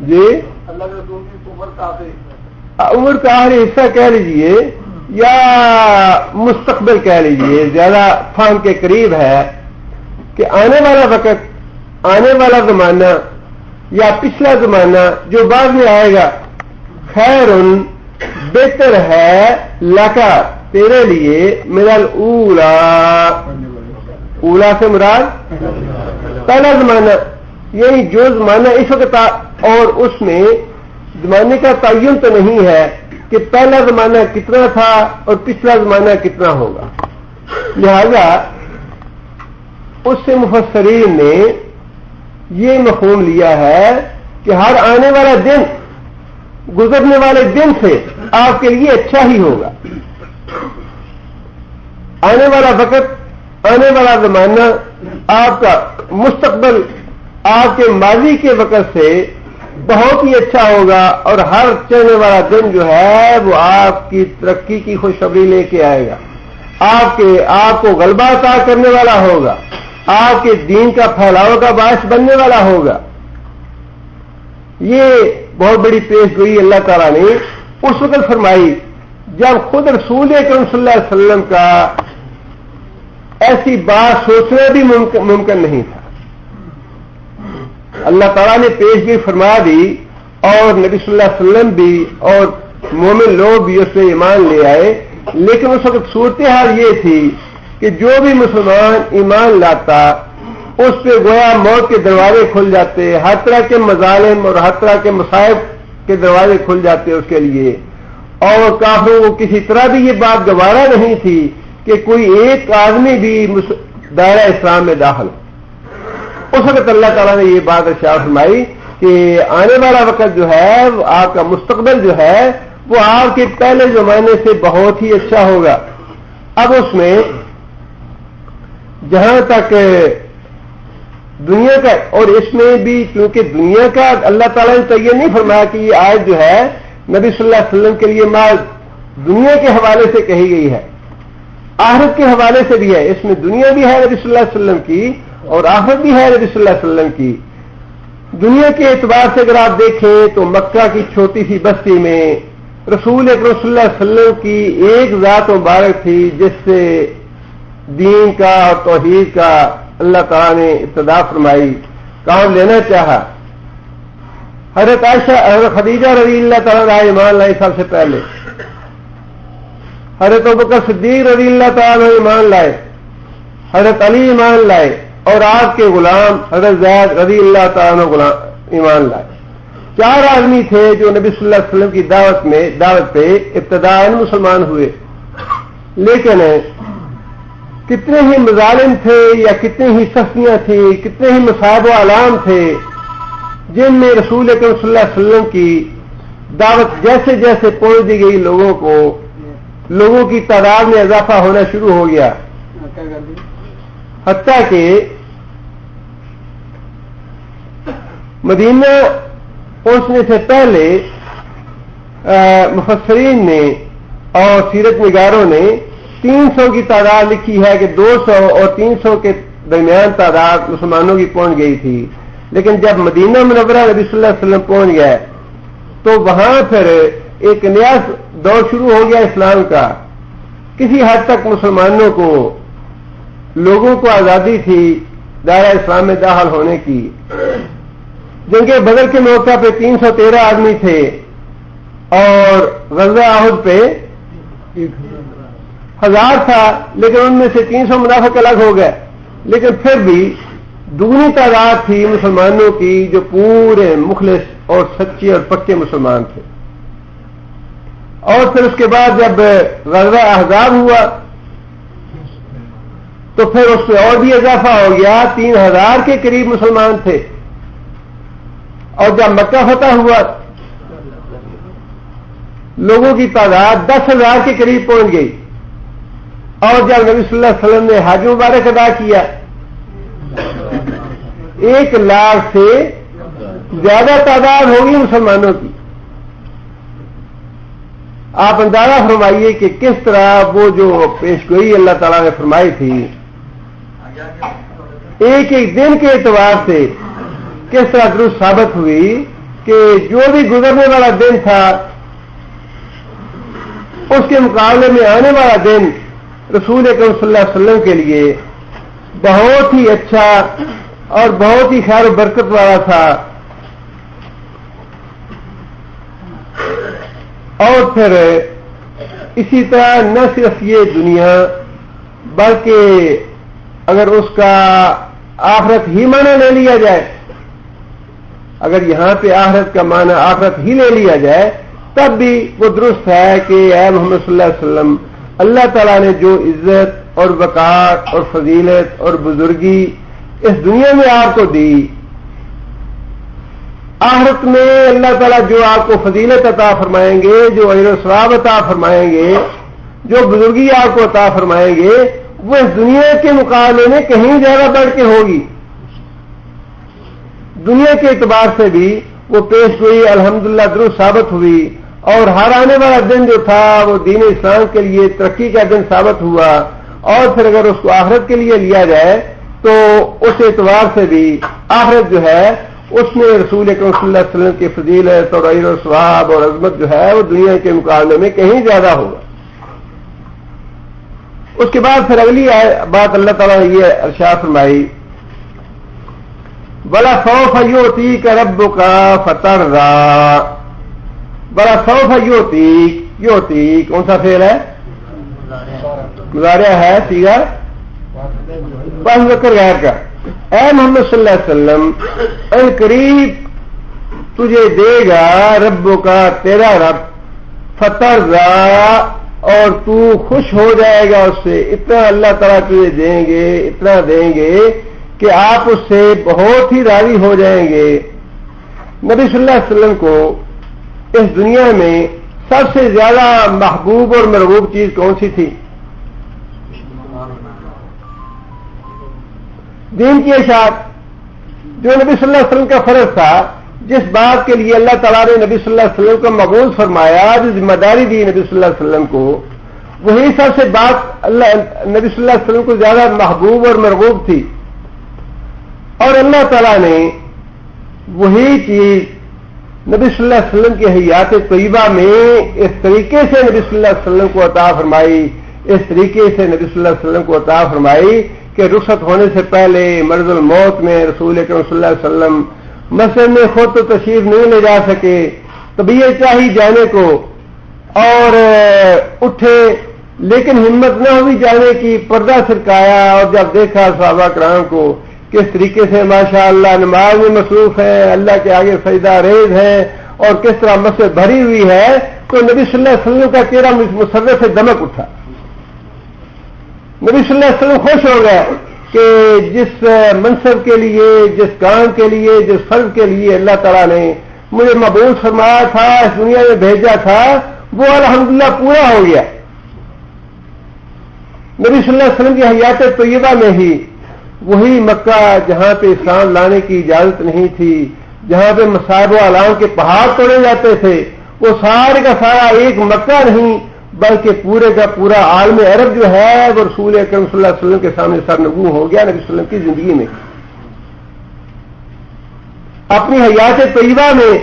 جی عمر کا آخری حصہ کہہ لیجئے یا مستقبل کہہ لیجئے، زیادہ فہم کے قریب ہے کہ آنے والا وقت، آنے والا زمانہ یا پچھلا زمانہ جو بعد میں آئے گا، خیر بہتر ہے لکا تیرے لیے، من الاولا، اولا سے مراد پہلا زمانہ، یعنی جو زمانہ اس وقت اور اس میں زمانے کا تعین تو نہیں ہے کہ پہلا زمانہ کتنا تھا اور پچھلا زمانہ کتنا ہوگا، لہذا اس سے مفسرین نے یہ مفہوم لیا ہے کہ ہر آنے والا دن گزرنے والے دن سے آپ کے لیے اچھا ہی ہوگا. آنے والا وقت، آنے والا زمانہ، آپ کا مستقبل آپ کے ماضی کے وقت سے بہت ہی اچھا ہوگا، اور ہر چلنے والا دن جو ہے وہ آپ کی ترقی کی خوشخبری لے کے آئے گا. آپ کو غلبہ عطا کرنے والا ہوگا، آپ کے دین کا پھیلاؤ کا باعث بننے والا ہوگا. یہ بہت بڑی پیش گوئی اللہ تعالیٰ نے اس وقت فرمائی جب خود رسول اکرم صلی اللہ علیہ وسلم کا ایسی بات سوچنا بھی ممکن نہیں تھا. اللہ تعالیٰ نے پیش گوئی فرما دی، اور نبی صلی اللہ علیہ وسلم بھی اور مومن لوگ بھی اس پہ ایمان لے آئے. لیکن اس وقت صورتحال یہ تھی کہ جو بھی مسلمان ایمان لاتا اس پہ گویا موت کے دروازے کھل جاتے، ہر طرح کے مظالم اور ہر طرح کے مصائب کے دروازے کھل جاتے اس کے لیے. اور کافروں کو کسی طرح بھی یہ بات گوارا نہیں تھی کہ کوئی ایک آدمی بھی دائرہ اسلام میں داخل. اس وقت اللہ تعالیٰ نے یہ بات ارشاد فرمائی کہ آنے والا وقت جو ہے، آپ کا مستقبل جو ہے وہ آپ کے پہلے زمانے سے بہت ہی اچھا ہوگا. اب اس میں جہاں تک دنیا کا، اور اس میں بھی کیونکہ دنیا کا اللہ تعالیٰ نے تو یہ نہیں فرمایا کہ یہ آیت جو ہے نبی صلی اللہ علیہ وسلم کے لیے مال دنیا کے حوالے سے کہی گئی ہے، آخرت کے حوالے سے بھی ہے. اس میں دنیا بھی ہے نبی صلی اللہ علیہ وسلم کی اور آخرت بھی ہے نبی صلی اللہ علیہ وسلم کی. دنیا کے اعتبار سے اگر آپ دیکھیں تو مکہ کی چھوٹی سی بستی میں رسول اکرم صلی اللہ علیہ وسلم کی ایک ذات مبارک تھی جس سے دین کا اور توحید کا اللہ تعالیٰ نے ابتدا فرمائی، کام لینا چاہا. حضرت عائشہ، حضرت خدیجہ رضی اللہ تعالیٰ ایمان لائے سب سے پہلے، حضرت ابوبکر صدیق رضی اللہ تعالیٰ ایمان لائے، حضرت علی ایمان لائے، اور آپ کے غلام حضرت زید رضی اللہ تعالیٰ غلام ایمان لائے. 4 آدمی تھے جو نبی صلی اللہ علیہ وسلم کی دعوت پہ ابتداءً مسلمان ہوئے. لیکن کتنے ہی مظالم تھے یا کتنے ہی سختیاں تھیں، کتنے ہی مصائب و آلام تھے جن میں رسول اکرم صلی اللہ علیہ وسلم کی دعوت جیسے جیسے پہنچ دی گئی لوگوں کی تعداد میں اضافہ ہونا شروع ہو گیا، حتیٰ کہ مدینہ پہنچنے سے پہلے مفسرین نے اور سیرت نگاروں نے 300 کی تعداد لکھی ہے کہ 200 اور 300 کے درمیان تعداد مسلمانوں کی پہنچ گئی تھی. لیکن جب مدینہ منورہ نبی صلی اللہ علیہ وسلم پہنچ گئے تو وہاں پھر ایک نیا دور شروع ہو گیا اسلام کا. کسی حد تک مسلمانوں کو، لوگوں کو آزادی تھی دائرہ اسلام میں داخل ہونے کی. جنگ بدر کے موقع پہ 313 آدمی تھے اور غزوہ احد پہ 1000 تھا، لیکن ان میں سے 300 منافق الگ ہو گئے. لیکن پھر بھی دگنی تعداد تھی مسلمانوں کی جو پورے مخلص اور سچے اور پکے مسلمان تھے. اور پھر اس کے بعد جب غزوہ احزاب ہوا تو پھر اس پہ اور بھی اضافہ ہو گیا، 3000 کے قریب مسلمان تھے. اور جب مکہ فتح ہوا لوگوں کی تعداد 10,000 کے قریب پہنچ گئی. اور جب نبی صلی اللہ علیہ وسلم نے حج مبارک ادا کیا 1 لاکھ سے زیادہ تعداد ہوگی مسلمانوں کی. آپ اندازہ فرمائیے کہ کس طرح وہ جو پیش گوئی اللہ تعالیٰ نے فرمائی تھی ایک ایک دن کے اعتبار سے کس طرح درست ثابت ہوئی کہ جو بھی گزرنے والا دن تھا اس کے مقابلے میں آنے والا دن رسول اکرم صلی اللہ علیہ وسلم کے لیے بہت ہی اچھا اور بہت ہی خیر و برکت والا تھا. اور پھر اسی طرح نہ صرف یہ دنیا بلکہ اگر اس کا آخرت ہی معنی لے لیا جائے، اگر یہاں پہ آخرت کا معنی آخرت ہی لے لیا جائے تب بھی وہ درست ہے کہ اے محمد صلی اللہ علیہ وسلم، اللہ تعالیٰ نے جو عزت اور وقار اور فضیلت اور بزرگی اس دنیا میں آپ کو دی آخرت میں اللہ تعالیٰ جو آپ کو فضیلت عطا فرمائیں گے، جو اجر و ثواب عطا فرمائیں گے، جو بزرگی آپ کو عطا فرمائیں گے، وہ اس دنیا کے مقابلے میں کہیں زیادہ بڑھ کے ہوگی. دنیا کے اعتبار سے بھی وہ پیش ہوئی الحمدللہ درست ثابت ہوئی، اور ہر آنے والا دن جو تھا وہ دین اسلام کے لیے ترقی کا دن ثابت ہوا. اور پھر اگر اس کو آخرت کے لیے لیا جائے تو اس اعتبار سے بھی آخرت جو ہے اس میں رسول اکرم صلی اللہ علیہ وسلم کی فضیلت اور اجر و ثواب اور عظمت جو ہے وہ دنیا کے مقابلے میں کہیں زیادہ ہوگا. اس کے بعد پھر اگلی بات اللہ تعالیٰ نے یہ ارشاد فرمائی، وَلَسَوْفَ يُؤْتِيكَ رَبُّكَ فَتَرْضَىٰ. وَلَسَوْفَ يُؤْتِيكَ کون سا فعل ہے؟ مضارع ہے، صیغہ پس ذکر غیر کا. اے محمد صلی اللہ علیہ وسلم، ان قریب تجھے دے گا ربوں کا تیرا رب، فترضیٰ، اور تو خوش ہو جائے گا اس سے. اتنا اللہ تعالیٰ تجھے دیں گے، اتنا دیں گے کہ آپ اس سے بہت ہی راضی ہو جائیں گے. نبی صلی اللہ علیہ وسلم کو اس دنیا میں سب سے زیادہ محبوب اور مرغوب چیز کون سی تھی؟ دین کی اشاعت. جو نبی صلی اللہ علیہ وسلم کا فرض تھا، جس بات کے لیے اللہ تعالیٰ نے نبی صلی اللہ علیہ وسلم کو مقبول فرمایا، جو ذمہ داری دی نبی صلی اللہ علیہ وسلم کو، وہی سب سے بات نبی صلی اللہ علیہ وسلم کو زیادہ محبوب اور مرغوب تھی. اور اللہ تعالیٰ نے وہی چیز نبی صلی اللہ علیہ وسلم کی حیات طیبہ میں اس طریقے سے نبی صلی اللہ علیہ وسلم کو عطا فرمائی، اس طریقے سے نبی صلی اللہ علیہ وسلم کو عطا فرمائی کہ رخصت ہونے سے پہلے مرض الموت میں رسول اکرم صلی اللہ علیہ وسلم مسجد میں خود تو تشریف نہیں لے جا سکے، طبیعت چاہی جانے کو اور اٹھے، لیکن ہمت نہ ہوئی جانے کی. پردہ سرکایا اور جب دیکھا صحابہ کرام کو کس طریقے سے ماشاءاللہ نماز میں مصروف ہے، اللہ کے آگے سجدہ ریز ہے، اور کس طرح مسجد بھری ہوئی ہے، تو نبی صلی اللہ علیہ وسلم کا چہرہ مسرت سے دمک اٹھا. نبی صلی اللہ علیہ وسلم خوش ہو گئے کہ جس منصب کے لیے، جس کام کے لیے، جس فرض کے لیے اللہ تعالیٰ نے مجھے مبعوث فرمایا تھا، اس دنیا میں بھیجا تھا، وہ الحمدللہ پورا ہو گیا. نبی صلی اللہ علیہ وسلم کی حیات طیبہ میں ہی وہی مکہ جہاں پہ اسلام لانے کی اجازت نہیں تھی، جہاں پہ مصائب و اعلان کے پہاڑ توڑے جاتے تھے، وہ سارے کا سارا ایک مکہ نہیں بلکہ پورے کا پورا عالم عرب جو ہے وہ رسول اکرم صلی اللہ علیہ وسلم کے سامنے سرنگوں ہو گیا. نبی صلی اللہ علیہ وسلم کی زندگی میں اپنی حیات طیبہ میں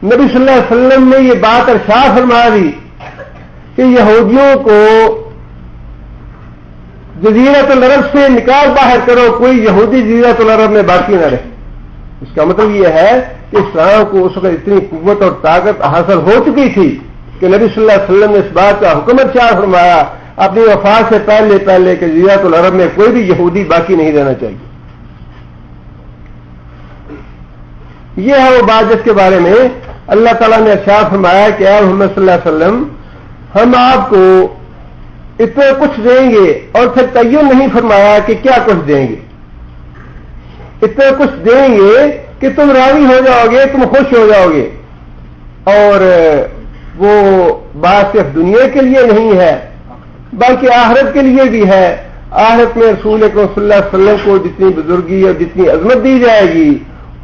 نبی صلی اللہ علیہ وسلم نے یہ بات ارشاد فرما دی کہ یہودیوں کو جزیرۃ العرب سے نکال باہر کرو، کوئی یہودی جزیرۃ العرب میں باقی نہ رہے. اس کا مطلب یہ ہے کہ اسلام کو اس وقت اتنی قوت اور طاقت حاصل ہو چکی تھی کہ نبی صلی اللہ علیہ وسلم نے اس بات کا حکم ارشاد فرمایا اپنی وفات سے پہلے کہ جزیرۃ العرب میں کوئی بھی یہودی باقی نہیں رہنا چاہیے. یہ ہے وہ بات جس کے بارے میں اللہ تعالیٰ نے ارشاد فرمایا کہ اے محمد صلی اللہ علیہ وسلم، ہم آپ کو اتنا کچھ دیں گے، اور پھر تعین نہیں فرمایا کہ کیا کچھ دیں گے. اتنا کچھ دیں گے کہ تم راضی ہو جاؤ گے، تم خوش ہو جاؤ گے. اور وہ بات صرف دنیا کے لیے نہیں ہے بلکہ آخرت کے لیے بھی ہے. آخرت میں رسول اکرم صلی اللہ علیہ وسلم کو جتنی بزرگی اور جتنی عظمت دی جائے گی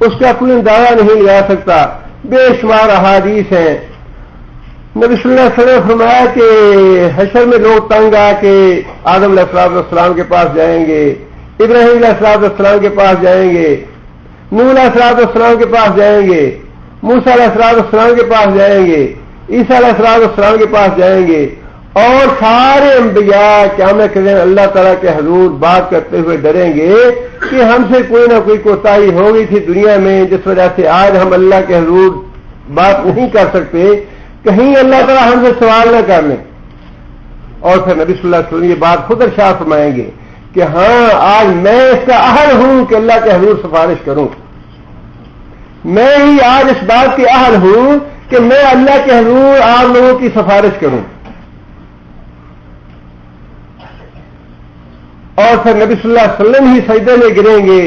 اس کا کوئی اندازہ نہیں لگا سکتا. بے شمار احادیث ہیں. نبی صلی اللہ علیہ وسلم نے فرمایا کہ حشر میں لوگ تنگ آ کے آدم علیہ السلام کے پاس جائیں گے، ابراہیم علیہ السلام کے پاس جائیں گے، نوح علیہ السلام کے پاس جائیں گے، موسیٰ علیہ السلام کے پاس جائیں گے، عیسیٰ علیہ السلام کے پاس جائیں گے، اور سارے انبیاء قیامت کے دن اللہ تعالیٰ کے حضور بات کرتے ہوئے ڈریں گے کہ ہم سے کوئی نہ کوئی کوتاہی ہو گئی تھی دنیا میں، جس وجہ سے آج ہم اللہ کے حضور بات نہیں کر سکتے، کہیں اللہ تعالیٰ ہم سے سوال نہ کر لیں. اور پھر نبی صلی اللہ علیہ وسلم یہ بات خود ارشاد فرمائیں گے کہ ہاں آج میں اس کا اہل ہوں کہ اللہ کے حضور سفارش کروں. میں ہی آج اس بات کے اہل ہوں کہ میں اللہ کے حضور آپ لوگوں کی سفارش کروں. اور پھر نبی صلی اللہ علیہ وسلم ہی سجدے میں گریں گے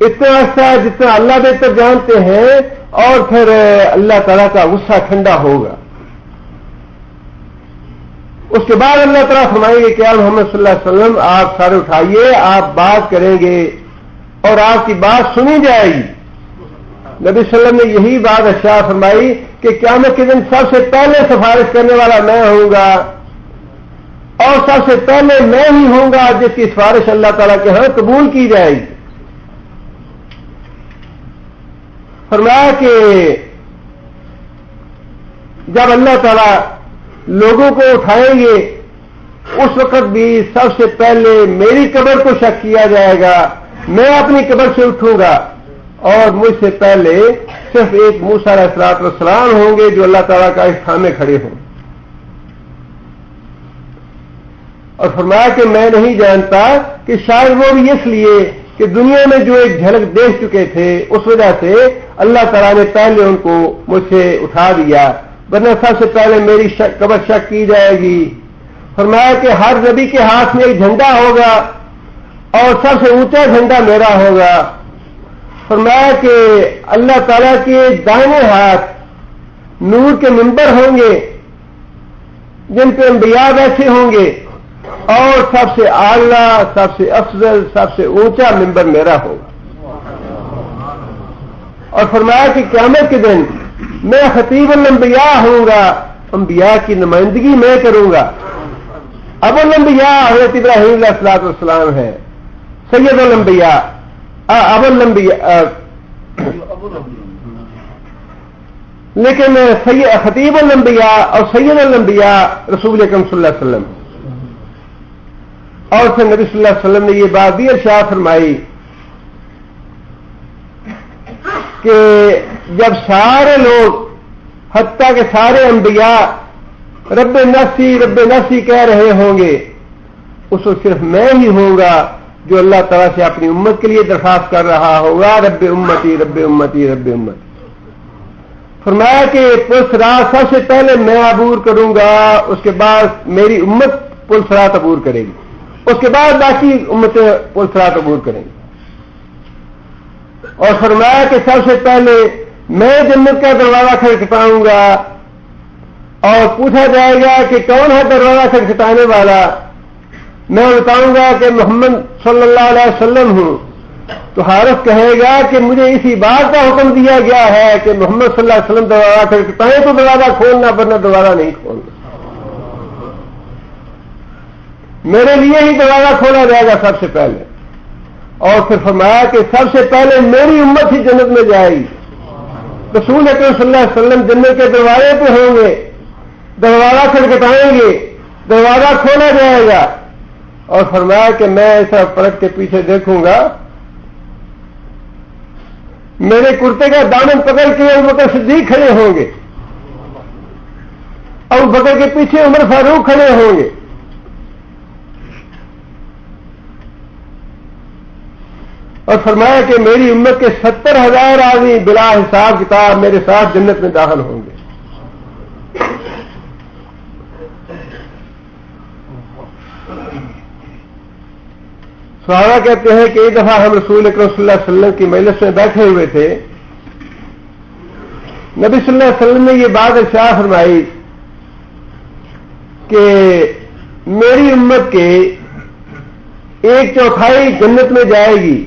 اتنا عرصہ جتنا اللہ بہتر جانتے ہیں، اور پھر اللہ تعالیٰ کا غصہ ٹھنڈا ہوگا۔ اس کے بعد اللہ تعالیٰ فرمائیں گے کہ یا محمد صلی اللہ علیہ وسلم آپ سارے اٹھائیے، آپ بات کریں گے اور آپ کی بات سنی جائے گی۔ نبی صلی اللہ علیہ وسلم نے یہی بات ارشاد فرمائی کہ قیامت کے دن سب سے پہلے سفارش کرنے والا میں ہوں گا، اور سب سے پہلے میں ہی ہوں گا جس کی سفارش اللہ تعالیٰ کے ہاں قبول کی جائے گی۔ فرمایا کہ جب اللہ تعالیٰ لوگوں کو اٹھائیں گے اس وقت بھی سب سے پہلے میری قبر کو شک کیا جائے گا، میں اپنی قبر سے اٹھوں گا، اور مجھ سے پہلے صرف ایک موسیٰ علیہ الصلوۃ والسلام ہوں گے جو اللہ تعالیٰ کا استحام میں کھڑے ہوں۔ اور فرمایا کہ میں نہیں جانتا کہ شاید وہ بھی اس لیے کہ دنیا میں جو ایک جھلک دیکھ چکے تھے اس وجہ سے اللہ تعالیٰ نے پہلے ان کو مجھ سے اٹھا دیا، ورنہ سب سے پہلے میری قبر شک کی جائے گی۔ فرمایا کہ ہر نبی کے ہاتھ میں ایک جھنڈا ہوگا اور سب سے اونچا جھنڈا میرا ہوگا۔ فرمایا کہ اللہ تعالیٰ کے دائیں ہاتھ نور کے منبر ہوں گے جن پہ انبیاء بیٹھے ہوں گے، اور سب سے اعلیٰ، سب سے افضل، سب سے اونچا منبر میرا ہوگا۔ اور فرمایا کہ قیامت کے دن میں خطیب الانبیاء ہوں گا، انبیاء کی نمائندگی میں کروں گا۔ ابو الانبیاء حضرت ابراہیم علیہ الصلوۃ والسلام ہے، سید الانبیاء ابو الانبیاء، لیکن خطیب الانبیاء اور سید الانبیاء رسول اکرم صلی اللہ علیہ وسلم۔ اور پھر نبی صلی اللہ علیہ وسلم نے یہ بات بھی ارشاد فرمائی کہ جب سارے لوگ حتیٰ کہ سارے انبیاء رب نفسی کہہ رہے ہوں گے، اس وقت صرف میں ہی ہوں گا جو اللہ تعالیٰ سے اپنی امت کے لیے درخواست کر رہا ہوگا، رب امتی رب امتی رب امتی۔ فرمایا کہ پلسرات سب سے پہلے میں عبور کروں گا، اس کے بعد میری امت پلسرات عبور کرے گی، اس کے بعد باقی امتیں پلسرات عبور کریں گی۔ اور فرمایا کہ سب سے پہلے میں جنت کا دروازہ کھٹکھٹاؤں گا، اور پوچھا جائے گا کہ کون ہے دروازہ کھٹکھٹانے والا، میں بتاؤں گا کہ محمد صلی اللہ علیہ وسلم ہوں، تو حارث کہے گا کہ مجھے اسی بات کا حکم دیا گیا ہے کہ محمد صلی اللہ علیہ وسلم دروازہ کھٹکھٹائیں تو دروازہ کھولنا، ورنہ دروازہ نہیں کھولنا، میرے لیے ہی دروازہ کھولا جائے گا سب سے پہلے۔ اور پھر فرمایا کہ سب سے پہلے میری امت ہی جنت میں جائے گی، رسول اکرم صلی اللہ علیہ وسلم جنت کے دروازے پہ ہوں گے، دروازہ کھٹکھٹائیں گے، دروازہ کھولا جائے گا، اور فرمایا کہ میں ایسا پلٹ کے پیچھے دیکھوں گا، میرے کرتے کا دامن پکڑ کے ابوبکر صدیق کھڑے ہوں گے، ابوبکر کے پیچھے عمر فاروق کھڑے ہوں گے، اور فرمایا کہ میری امت کے 70,000 آدمی بلا حساب کتاب میرے ساتھ جنت میں داخل ہوں گے۔ صحابہ کہتے ہیں کہ ایک دفعہ ہم رسول اکرم صلی اللہ علیہ وسلم کی مجلس میں بیٹھے ہوئے تھے، نبی صلی اللہ علیہ وسلم نے یہ بات ارشاد فرمائی کہ میری امت کے 1/4 جنت میں جائے گی۔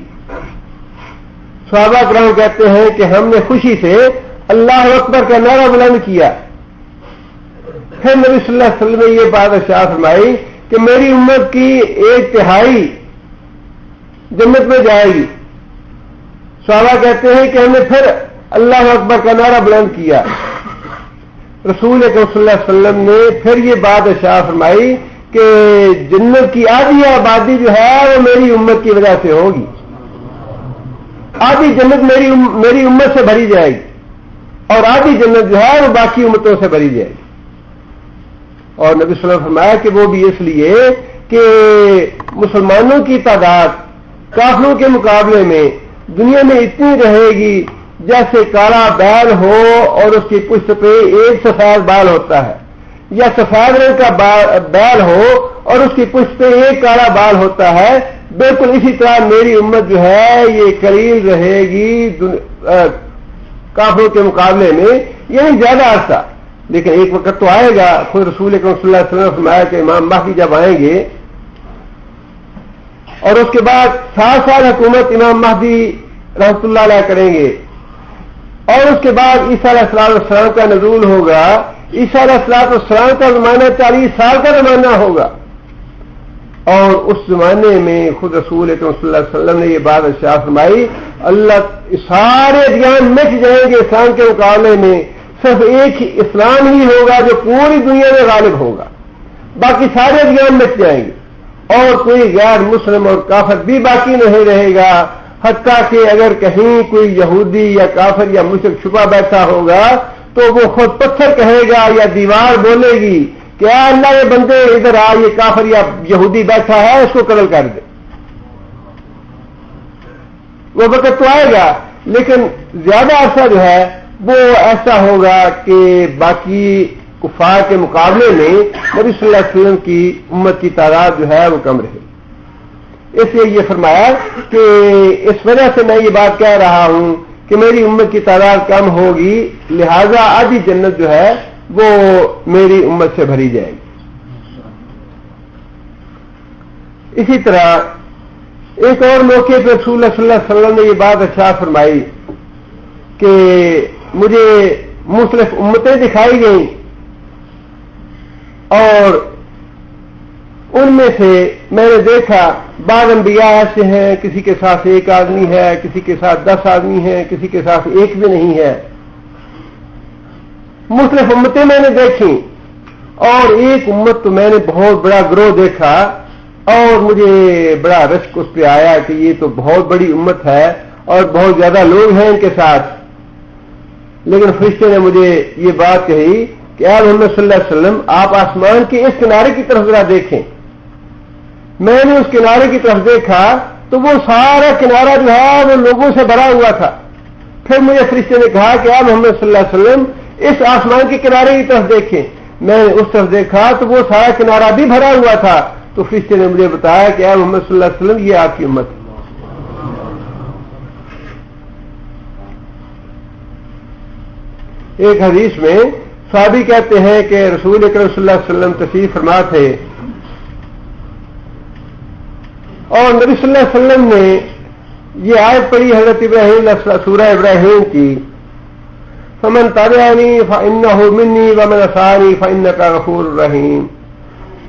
صحابہ کرام کہتے ہیں کہ ہم نے خوشی سے اللہ اکبر کا نعرہ بلند کیا۔ پھر نبی صلی اللہ علیہ وسلم نے یہ بات ارشاد فرمائی کہ میری امت کی 1/3 جنت میں جائے گی۔ صحابہ کہتے ہیں کہ ہم نے پھر اللہ اکبر کا نعرہ بلند کیا۔ رسول اکرم صلی اللہ علیہ وسلم نے پھر یہ بات ارشاد فرمائی کہ جنت کی آدھی آبادی جو ہے وہ میری امت کی وجہ سے ہوگی، آدھی جنت میری امت سے بھری جائے گی، اور آدھی جنت جو ہے وہ باقی امتوں سے بھری جائے گی۔ اور نبی صلی اللہ علیہ وسلم نے فرمایا کہ وہ بھی اس لیے کہ مسلمانوں کی تعداد کافروں کے مقابلے میں دنیا میں اتنی رہے گی جیسے کالا بیل ہو اور اس کی پشت پہ ایک سفید بال ہوتا ہے، یا سفید رنگ کا بیل ہو اور اس کی پشت پہ ایک کالا بال ہوتا ہے، بالکل اسی طرح میری امت جو ہے یہ قلیل رہے گی کافروں کے مقابلے میں، یعنی زیادہ عرصہ، لیکن ایک وقت تو آئے گا، خود رسول اکرم صلی اللہ علیہ وسلم نے فرمایا کہ امام مہدی جب آئیں گے اور اس کے بعد 7 سال حکومت امام مہدی رحمۃ اللہ علیہ کریں گے، اور اس کے بعد عیسیٰ علیہ السلام کا نزول ہوگا. عیسیٰ علیہ السلام کا زمانہ 40 سال کا زمانہ ہوگا، اور اس زمانے میں خود رسول اکرم صلی اللہ علیہ وسلم نے یہ بات ارشاد فرمائی، اللہ سارے ادیان مٹ جائیں گے اسلام کے مقابلے میں، صرف ایک ہی اسلام ہی ہوگا جو پوری دنیا میں غالب ہوگا، باقی سارے ادیان مٹ جائیں گے اور کوئی غیر مسلم اور کافر بھی باقی نہیں رہے گا. حتیٰ کہ اگر کہیں کوئی یہودی یا کافر یا مشرک چھپا بیٹھا ہوگا تو وہ خود پتھر کہے گا یا دیوار بولے گی کہ اے اللہ یہ بندے ادھر آ، یہ کافر یا یہودی بیٹھا ہے، اس کو قتل کر دے. وہ وقت تو آئے گا، لیکن زیادہ عرصہ جو ہے وہ ایسا ہوگا کہ باقی کفار کے مقابلے میں نبی صلی اللہ علیہ وسلم کی امت کی تعداد جو ہے وہ کم رہے. اس لیے یہ فرمایا کہ اس وجہ سے میں یہ بات کہہ رہا ہوں کہ میری امت کی تعداد کم ہوگی، لہذا آدھی جنت جو ہے وہ میری امت سے بھری جائے گی. اسی طرح ایک اور موقع پہ رسول اللہ صلی اللہ علیہ وسلم نے یہ بات ارشاد فرمائی کہ مجھے مختلف امتیں دکھائی گئیں اور ان میں سے میں نے دیکھا بعض انبیاء ایسے ہیں، کسی کے ساتھ 1 آدمی ہے، کسی کے ساتھ 10 آدمی ہیں، کسی کے ساتھ 1 بھی نہیں ہے. مختلف امتیں میں نے دیکھی اور ایک امت تو میں نے بہت بڑا گروہ دیکھا اور مجھے بڑا رشک اس پہ آیا کہ یہ تو بہت بڑی امت ہے اور بہت زیادہ لوگ ہیں ان کے ساتھ. لیکن فرشتے نے مجھے یہ بات کہی کہ اے محمد صلی اللہ علیہ وسلم آپ آسمان کے اس کنارے کی طرف ذرا دیکھیں. میں نے اس کنارے کی طرف دیکھا تو وہ سارا کنارہ جو ہے وہ لوگوں سے بھرا ہوا تھا. پھر مجھے فرشتے نے کہا کہ اے محمد صلی اللہ علیہ وسلم اس آسمان کے کنارے کی طرف دیکھیں. میں نے اس طرف دیکھا تو وہ سارا کنارہ بھی بھرا ہوا تھا. تو فرشتے نے مجھے بتایا کہ اے محمد صلی اللہ علیہ وسلم یہ آپ کی امت ہے. ایک حدیث میں صحابی کہتے ہیں کہ رسول اکرم صلی اللہ علیہ وسلم تشریف فرما تھے اور نبی صلی اللہ علیہ وسلم نے یہ آیت پڑھی حضرت ابراہیم سورہ ابراہیم کی، فمن تبعنی فإنہ منی ومن عصانی فإنک غفور رحیم.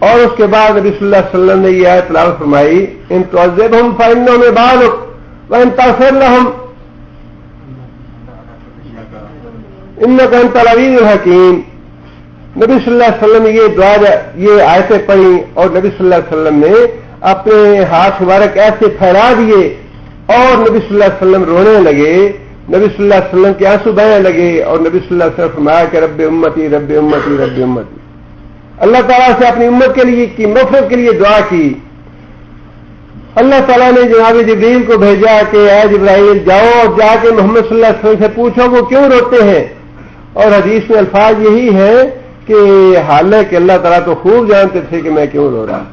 اور اس کے بعد نبی صلی اللہ علیہ وسلم نے یہ آیت تلاوت فرمائی، ان تعذبہم فإنہم عبادک وإن تغفر لہم انک انت العزیز الحکیم. نبی صلی اللہ علیہ وسلم نے یہ آیتیں پڑھی اور نبی صلی اللہ علیہ وسلم نے اپنے ہاتھ مبارک ایسے پھیلا دیے اور نبی صلی اللہ علیہ وسلم رونے لگے. نبی صلی اللہ علیہ وسلم کے آنسو بہنے لگے اور نبی صلی اللہ علیہ وسلم فرمایا کہ رب امتی رب امتی رب امتی. اللہ تعالیٰ سے اپنی امت کے لیے کی مغفرت کے لیے دعا کی. اللہ تعالیٰ نے جناب جبریل کو بھیجا کہ اے جبرائیل جاؤ اور جا کے محمد صلی اللہ علیہ وسلم سے پوچھو وہ کیوں روتے ہیں. اور حدیث میں الفاظ یہی ہے کہ حالانکہ اللہ تعالیٰ تو خوب جانتے تھے کہ میں کیوں رو رہا،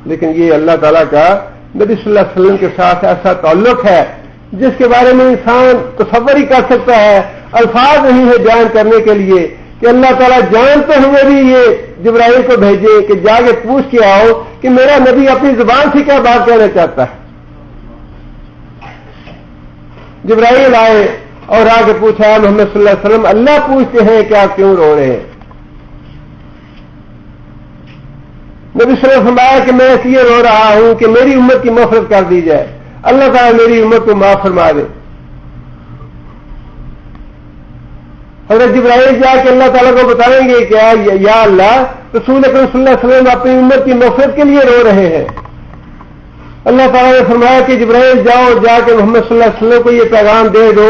لیکن یہ اللہ تعالیٰ کا نبی صلی اللہ علیہ وسلم کے ساتھ ایسا تعلق ہے جس کے بارے میں انسان تصور ہی کر سکتا ہے، الفاظ نہیں ہے بیان کرنے کے لیے کہ اللہ تعالیٰ جانتے ہوئے بھی یہ جبرائیل کو بھیجے کہ جا کے پوچھ کے آؤ کہ میرا نبی اپنی زبان سے کیا بات کہنا چاہتا ہے. جبرائیل آئے اور آ کے پوچھا محمد صلی اللہ علیہ وسلم اللہ پوچھتے ہیں کہ آپ کیوں رو رہے ہیں. نبی صلی اللہ علیہ وسلم فرمایا کہ میں اس لیے رو رہا ہوں کہ میری امت کی مغفرت کر دی جائے، اللہ تعالیٰ میری امت کو معاف فرما دے. حضرت جبرائیل جا کے اللہ تعالیٰ کو بتائیں گے کہ یا اللہ رسول اکرم صلی اللہ علیہ وسلم اپنی امت کی مغفرت کے لیے رو رہے ہیں. اللہ تعالیٰ نے فرمایا کہ جبرائیل جاؤ جا کے محمد صلی اللہ علیہ وسلم کو یہ پیغام دے دو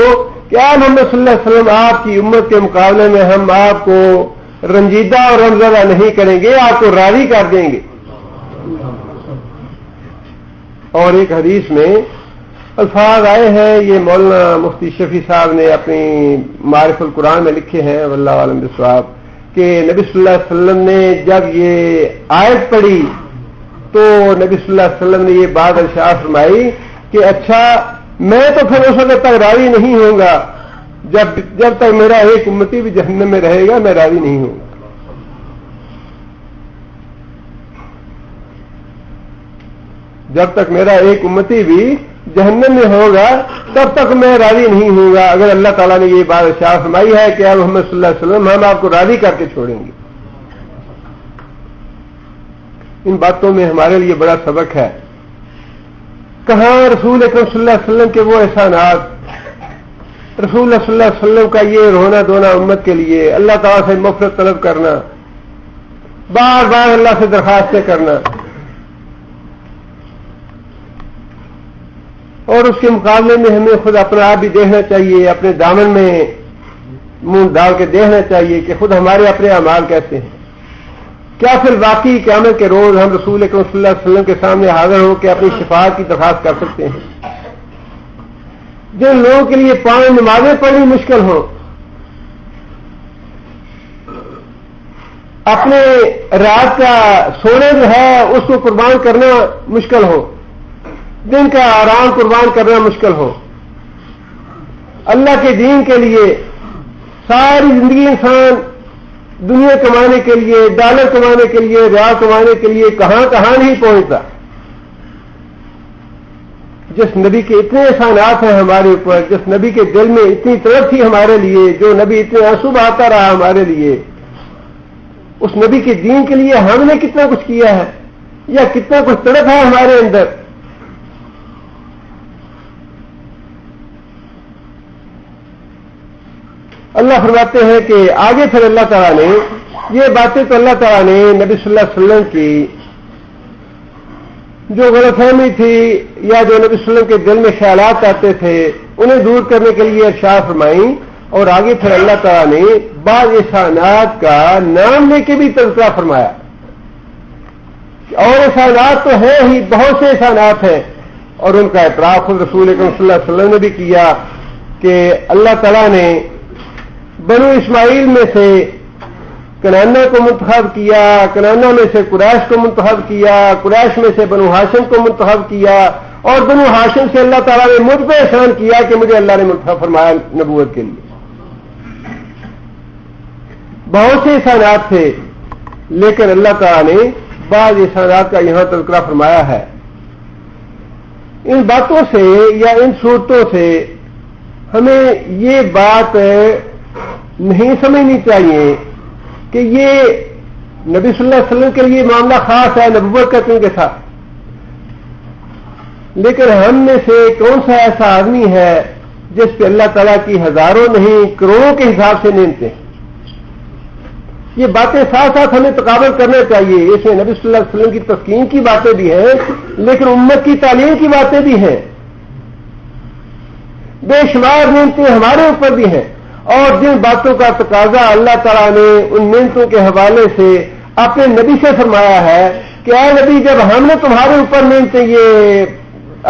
کہ اے محمد صلی اللہ علیہ وسلم آپ کی امت کے مقابلے میں ہم آپ کو رنجیدہ اور غمزدہ نہیں کریں گے، آپ کو راضی کر دیں گے. اور ایک حدیث میں الفاظ آئے ہیں، یہ مولانا مفتی شفیع صاحب نے اپنی معرف القرآن میں لکھے ہیں واللہ عالم بالصواب، کہ نبی صلی اللہ علیہ وسلم نے جب یہ آیت پڑھی تو نبی صلی اللہ علیہ وسلم نے یہ بات ارشاد فرمائی کہ اچھا میں تو پھر اس وقت تک راضی نہیں ہوں گا جب تک میرا ایک امتی بھی جہنم میں رہے گا میں راضی نہیں ہوں گا. جب تک میرا ایک امتی بھی جہنم میں ہوگا تب تک میں راضی نہیں ہوں گا. اگر اللہ تعالیٰ نے یہ بات ارشاد فرمائی ہے کہ محمد صلی اللہ علیہ وسلم ہم آپ کو راضی کر کے چھوڑیں گے. ان باتوں میں ہمارے لیے بڑا سبق ہے. کہاں رسول اکرم صلی اللہ علیہ وسلم کے وہ احسانات، رسول اللہ صلی اللہ علیہ وسلم کا یہ رونا دھونا امت کے لیے، اللہ تعالیٰ سے مغفرت طلب کرنا، بار بار اللہ سے درخواستیں کرنا، اور اس کے مقابلے میں ہمیں خود اپنا آپ بھی دیکھنا چاہیے، اپنے دامن میں منہ ڈال کے دیکھنا چاہیے کہ خود ہمارے اپنے اعمال کیسے ہیں. کیا پھر واقعی قیامت کے روز ہم رسول اکرم صلی اللہ علیہ وسلم کے سامنے حاضر ہو کے اپنی شفاعت کی درخواست کر سکتے ہیں؟ جن لوگوں کے لیے 5 نمازیں پڑھنی مشکل ہو، اپنے رات کا سونے جو ہے اس کو قربان کرنا مشکل ہو، دن کا آرام قربان کرنا مشکل ہو، اللہ کے دین کے لیے ساری زندگی انسان دنیا کمانے کے لیے، ڈالر کمانے کے لیے، ریال کمانے کے لیے کہاں کہاں نہیں پہنچتا. جس نبی کے اتنے احسانات ہیں ہمارے اوپر، جس نبی کے دل میں اتنی طرف تھی ہمارے لیے، جو نبی اتنے آنسو بہاتا رہا ہمارے لیے، اس نبی کے دین کے لیے ہم نے کتنا کچھ کیا ہے یا کتنا کچھ طرف ہے ہمارے اندر. اللہ فرماتے ہیں کہ آگے پھر اللہ تعالیٰ نے یہ باتیں تو اللہ تعالیٰ نے نبی صلی اللہ علیہ وسلم کی جو غلط فہمی تھی یا جو نبی صلی اللہ علیہ وسلم کے دل میں خیالات آتے تھے انہیں دور کرنے کے لیے ارشاد فرمائیں. اور آگے پھر اللہ تعالیٰ نے بعض احسانات کا نام لے کے بھی تذکرہ فرمایا. اور احسانات تو ہیں ہی، بہت سے احسانات ہیں، اور ان کا اعتراف خود رسول اکرم صلی اللہ علیہ وسلم نے بھی کیا کہ اللہ تعالیٰ نے بنو اسماعیل میں سے کنانا کو منتخب کیا، کنانا میں سے قریش کو منتخب کیا، قریش میں سے بنو ہاشم کو منتخب کیا، اور بنو ہاشم سے اللہ تعالیٰ نے مجھ پہ احسان کیا کہ مجھے اللہ نے منتخب فرمایا نبوت کے لیے. بہت سے احسانات تھے، لیکن اللہ تعالیٰ نے بعض احسانات کا یہاں تذکرہ فرمایا ہے. ان باتوں سے یا ان صورتوں سے ہمیں یہ بات نہیں سمجھنی چاہیے کہ یہ نبی صلی اللہ علیہ وسلم کے لیے معاملہ خاص ہے نبوت کا کے ساتھ، لیکن ہم میں سے کون سا ایسا آدمی ہے جس پہ اللہ تعالیٰ کی ہزاروں نہیں کروڑوں کے حساب سے نعمتیں. یہ باتیں ساتھ ساتھ ہمیں تقابل کرنا چاہیے. اس میں نبی صلی اللہ علیہ وسلم کی تسکین کی باتیں بھی ہیں، لیکن امت کی تعلیم کی باتیں بھی ہیں. بے شمار نعمتیں ہمارے اوپر بھی ہیں، اور جن باتوں کا تقاضا اللہ تعالیٰ نے ان نعمتوں کے حوالے سے اپنے نبی سے فرمایا ہے کہ اے نبی جب ہم نے تمہارے اوپر نعمتیں یہ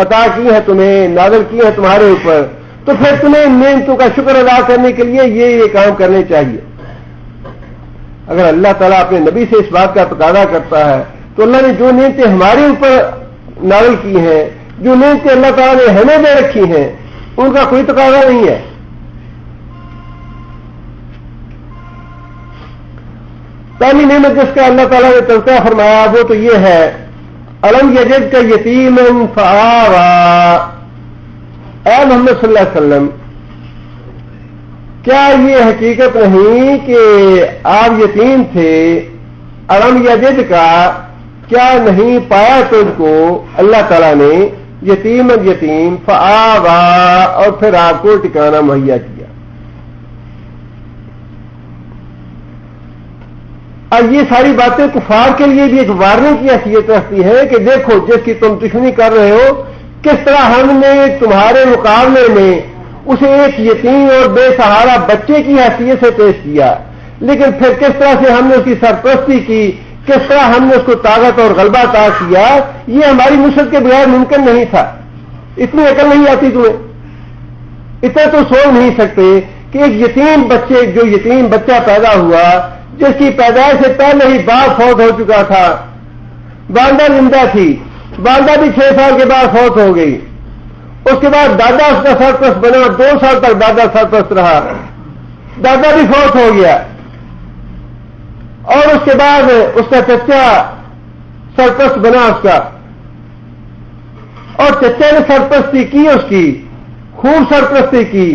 عطا کی ہیں، تمہیں نازل کی ہیں تمہارے اوپر، تو پھر تمہیں ان نعمتوں کا شکر ادا کرنے کے لیے یہ کام کرنے چاہیے. اگر اللہ تعالیٰ اپنے نبی سے اس بات کا تقاضا کرتا ہے تو اللہ نے جو نعمتیں ہمارے اوپر نازل کی ہیں، جو نعمتیں اللہ تعالیٰ نے ہمیں دے رکھی ہیں، ان کا کوئی تقاضا نہیں ہے. پہلی نعمت جس کا اللہ تعالیٰ نے تذکرہ فرمایا وہ تو یہ ہے الم یجد کا یتیم فآویٰ. اے محمد صلی اللہ علیہ وسلم کیا یہ حقیقت نہیں کہ آپ یتیم تھے؟ الم یجد کا کیا نہیں پایا تجھ کو اللہ تعالیٰ نے یتیم فآویٰ، اور پھر آپ کو ٹھکانہ مہیا کیا. اور یہ ساری باتیں کفار کے لیے بھی ایک وارننگ کی حیثیت رکھتی ہیں کہ دیکھو جس کی تم دشمنی کر رہے ہو کس طرح ہم نے تمہارے مقابلے میں اسے ایک یتیم اور بے سہارا بچے کی حیثیت سے پیش کیا، لیکن پھر کس طرح سے ہم نے اس کی سرپرستی کی، کس طرح ہم نے اس کو طاقت اور غلبہ عطا کیا. یہ ہماری نصرت کے بغیر ممکن نہیں تھا. اتنی عقل نہیں آتی تمہیں؟ اتنا تو سوچ نہیں سکتے کہ ایک یتیم بچے، جو یتیم بچہ پیدا ہوا جس کی پیدائش سے پہلے ہی باپ فوت ہو چکا تھا، والدہ زندہ تھی، والدہ بھی 6 سال کے بعد فوت ہو گئی، اس کے بعد دادا اس کا سرپرست بنا، 2 سال تک دادا سرپرست رہا، دادا بھی فوت ہو گیا، اور اس کے بعد اس کا چچا سرپرست بنا اس کا، اور چچا نے سرپرستی کی، اس کی خوب سرپرستی کی،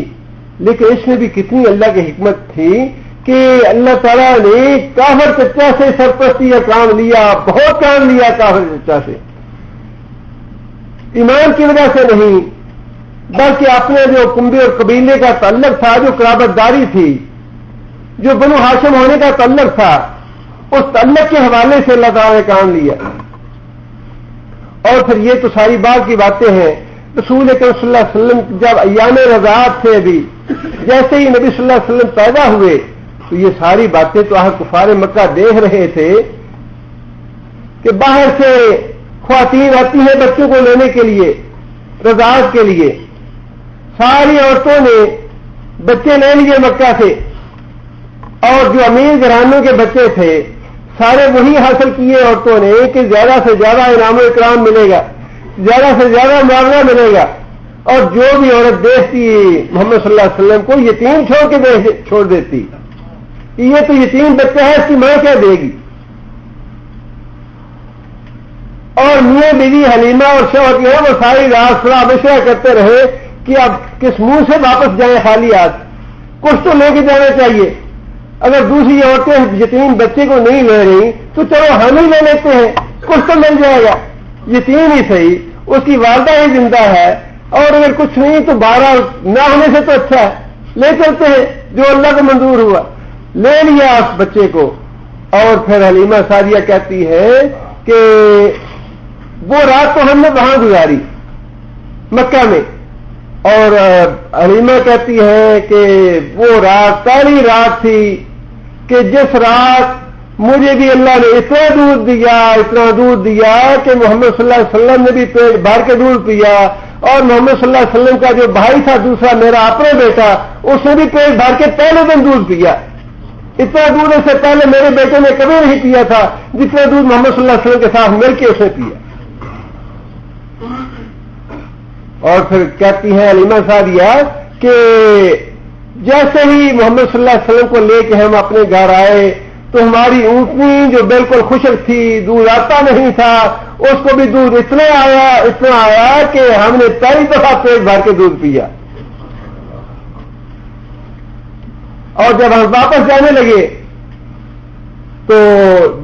لیکن اس میں بھی کتنی اللہ کی حکمت تھی کہ اللہ تعالیٰ نے کافر چچا سے سرپرستی کا کام لیا، بہت کام لیا کافر چچا سے، ایمان کی وجہ سے نہیں بلکہ اپنے جو کنبے اور قبیلے کا تعلق تھا، جو قرابت داری تھی، جو بنو ہاشم ہونے کا تعلق تھا، اس تعلق کے حوالے سے اللہ تعالیٰ نے کام لیا۔ اور پھر یہ تو ساری بات کی باتیں ہیں، رسول اکرم صلی اللہ علیہ وسلم جب ایام رضاعت تھے، ابھی جیسے ہی نبی صلی اللہ علیہ وسلم پیدا ہوئے تو یہ ساری باتیں تو کفار مکہ دیکھ رہے تھے کہ باہر سے خواتین آتی ہیں بچوں کو لینے کے لیے، رضاعت کے لیے، ساری عورتوں نے بچے لے لیے مکہ سے، اور جو امیر گھرانوں کے بچے تھے سارے وہی حاصل کیے عورتوں نے کہ زیادہ سے زیادہ انعام و اکرام ملے گا، زیادہ سے زیادہ معاوضہ ملے گا، اور جو بھی عورت دیکھتی محمد صلی اللہ علیہ وسلم کو یتیم چھوڑ دیتی، یہ تو یتیم بچہ ہے، اس کی ماں کیا دے گی؟ اور میاں بیوی حلیمہ اور شوہر جو ہے وہ ساری رات صلاح مشورہ کرتے رہے کہ اب کس منہ سے واپس جائیں خالی ہاتھ، کچھ تو لے کے جانا چاہیے، اگر دوسری عورتیں یتیم بچے کو نہیں لے رہی تو چلو ہم ہی لے لیتے ہیں، کچھ تو مل جائے گا، یتیم ہی صحیح، اس کی والدہ ہی زندہ ہے، اور اگر کچھ نہیں تو 12 نہ ہونے سے تو اچھا ہے، لے چلتے ہیں، جو اللہ کو منظور ہوا، لے لیا اس بچے کو۔ اور پھر حلیمہ سعدیہ کہتی ہے کہ وہ رات تو ہم نے وہاں گزاری مکہ میں، اور حلیمہ کہتی ہے کہ وہ رات پہلی رات تھی کہ جس رات مجھے بھی اللہ نے اتنا دودھ دیا کہ محمد صلی اللہ علیہ وسلم نے بھی پیٹ بھر کے دودھ پیا، اور محمد صلی اللہ علیہ وسلم کا جو بھائی تھا دوسرا میرا اپنا بیٹا، اس نے بھی پیٹ بھر کے پہلے دن دودھ پیا، اتنا دودھ اس سے پہلے میرے بیٹے نے کبھی نہیں پیا تھا جتنا دودھ محمد صلی اللہ علیہ وسلم کے ساتھ مل کے اسے پیا۔ اور پھر کہتی ہیں حلیمہ سعدیہ کہ جیسے ہی محمد صلی اللہ علیہ وسلم کو لے کے ہم اپنے گھر آئے تو ہماری اونٹنی جو بالکل خشک تھی، دودھ آتا نہیں تھا، اس کو بھی دودھ اتنا آیا کہ ہم نے پہلی دفعہ پیٹ بھر کے دودھ پیا۔ اور جب ہم واپس جانے لگے تو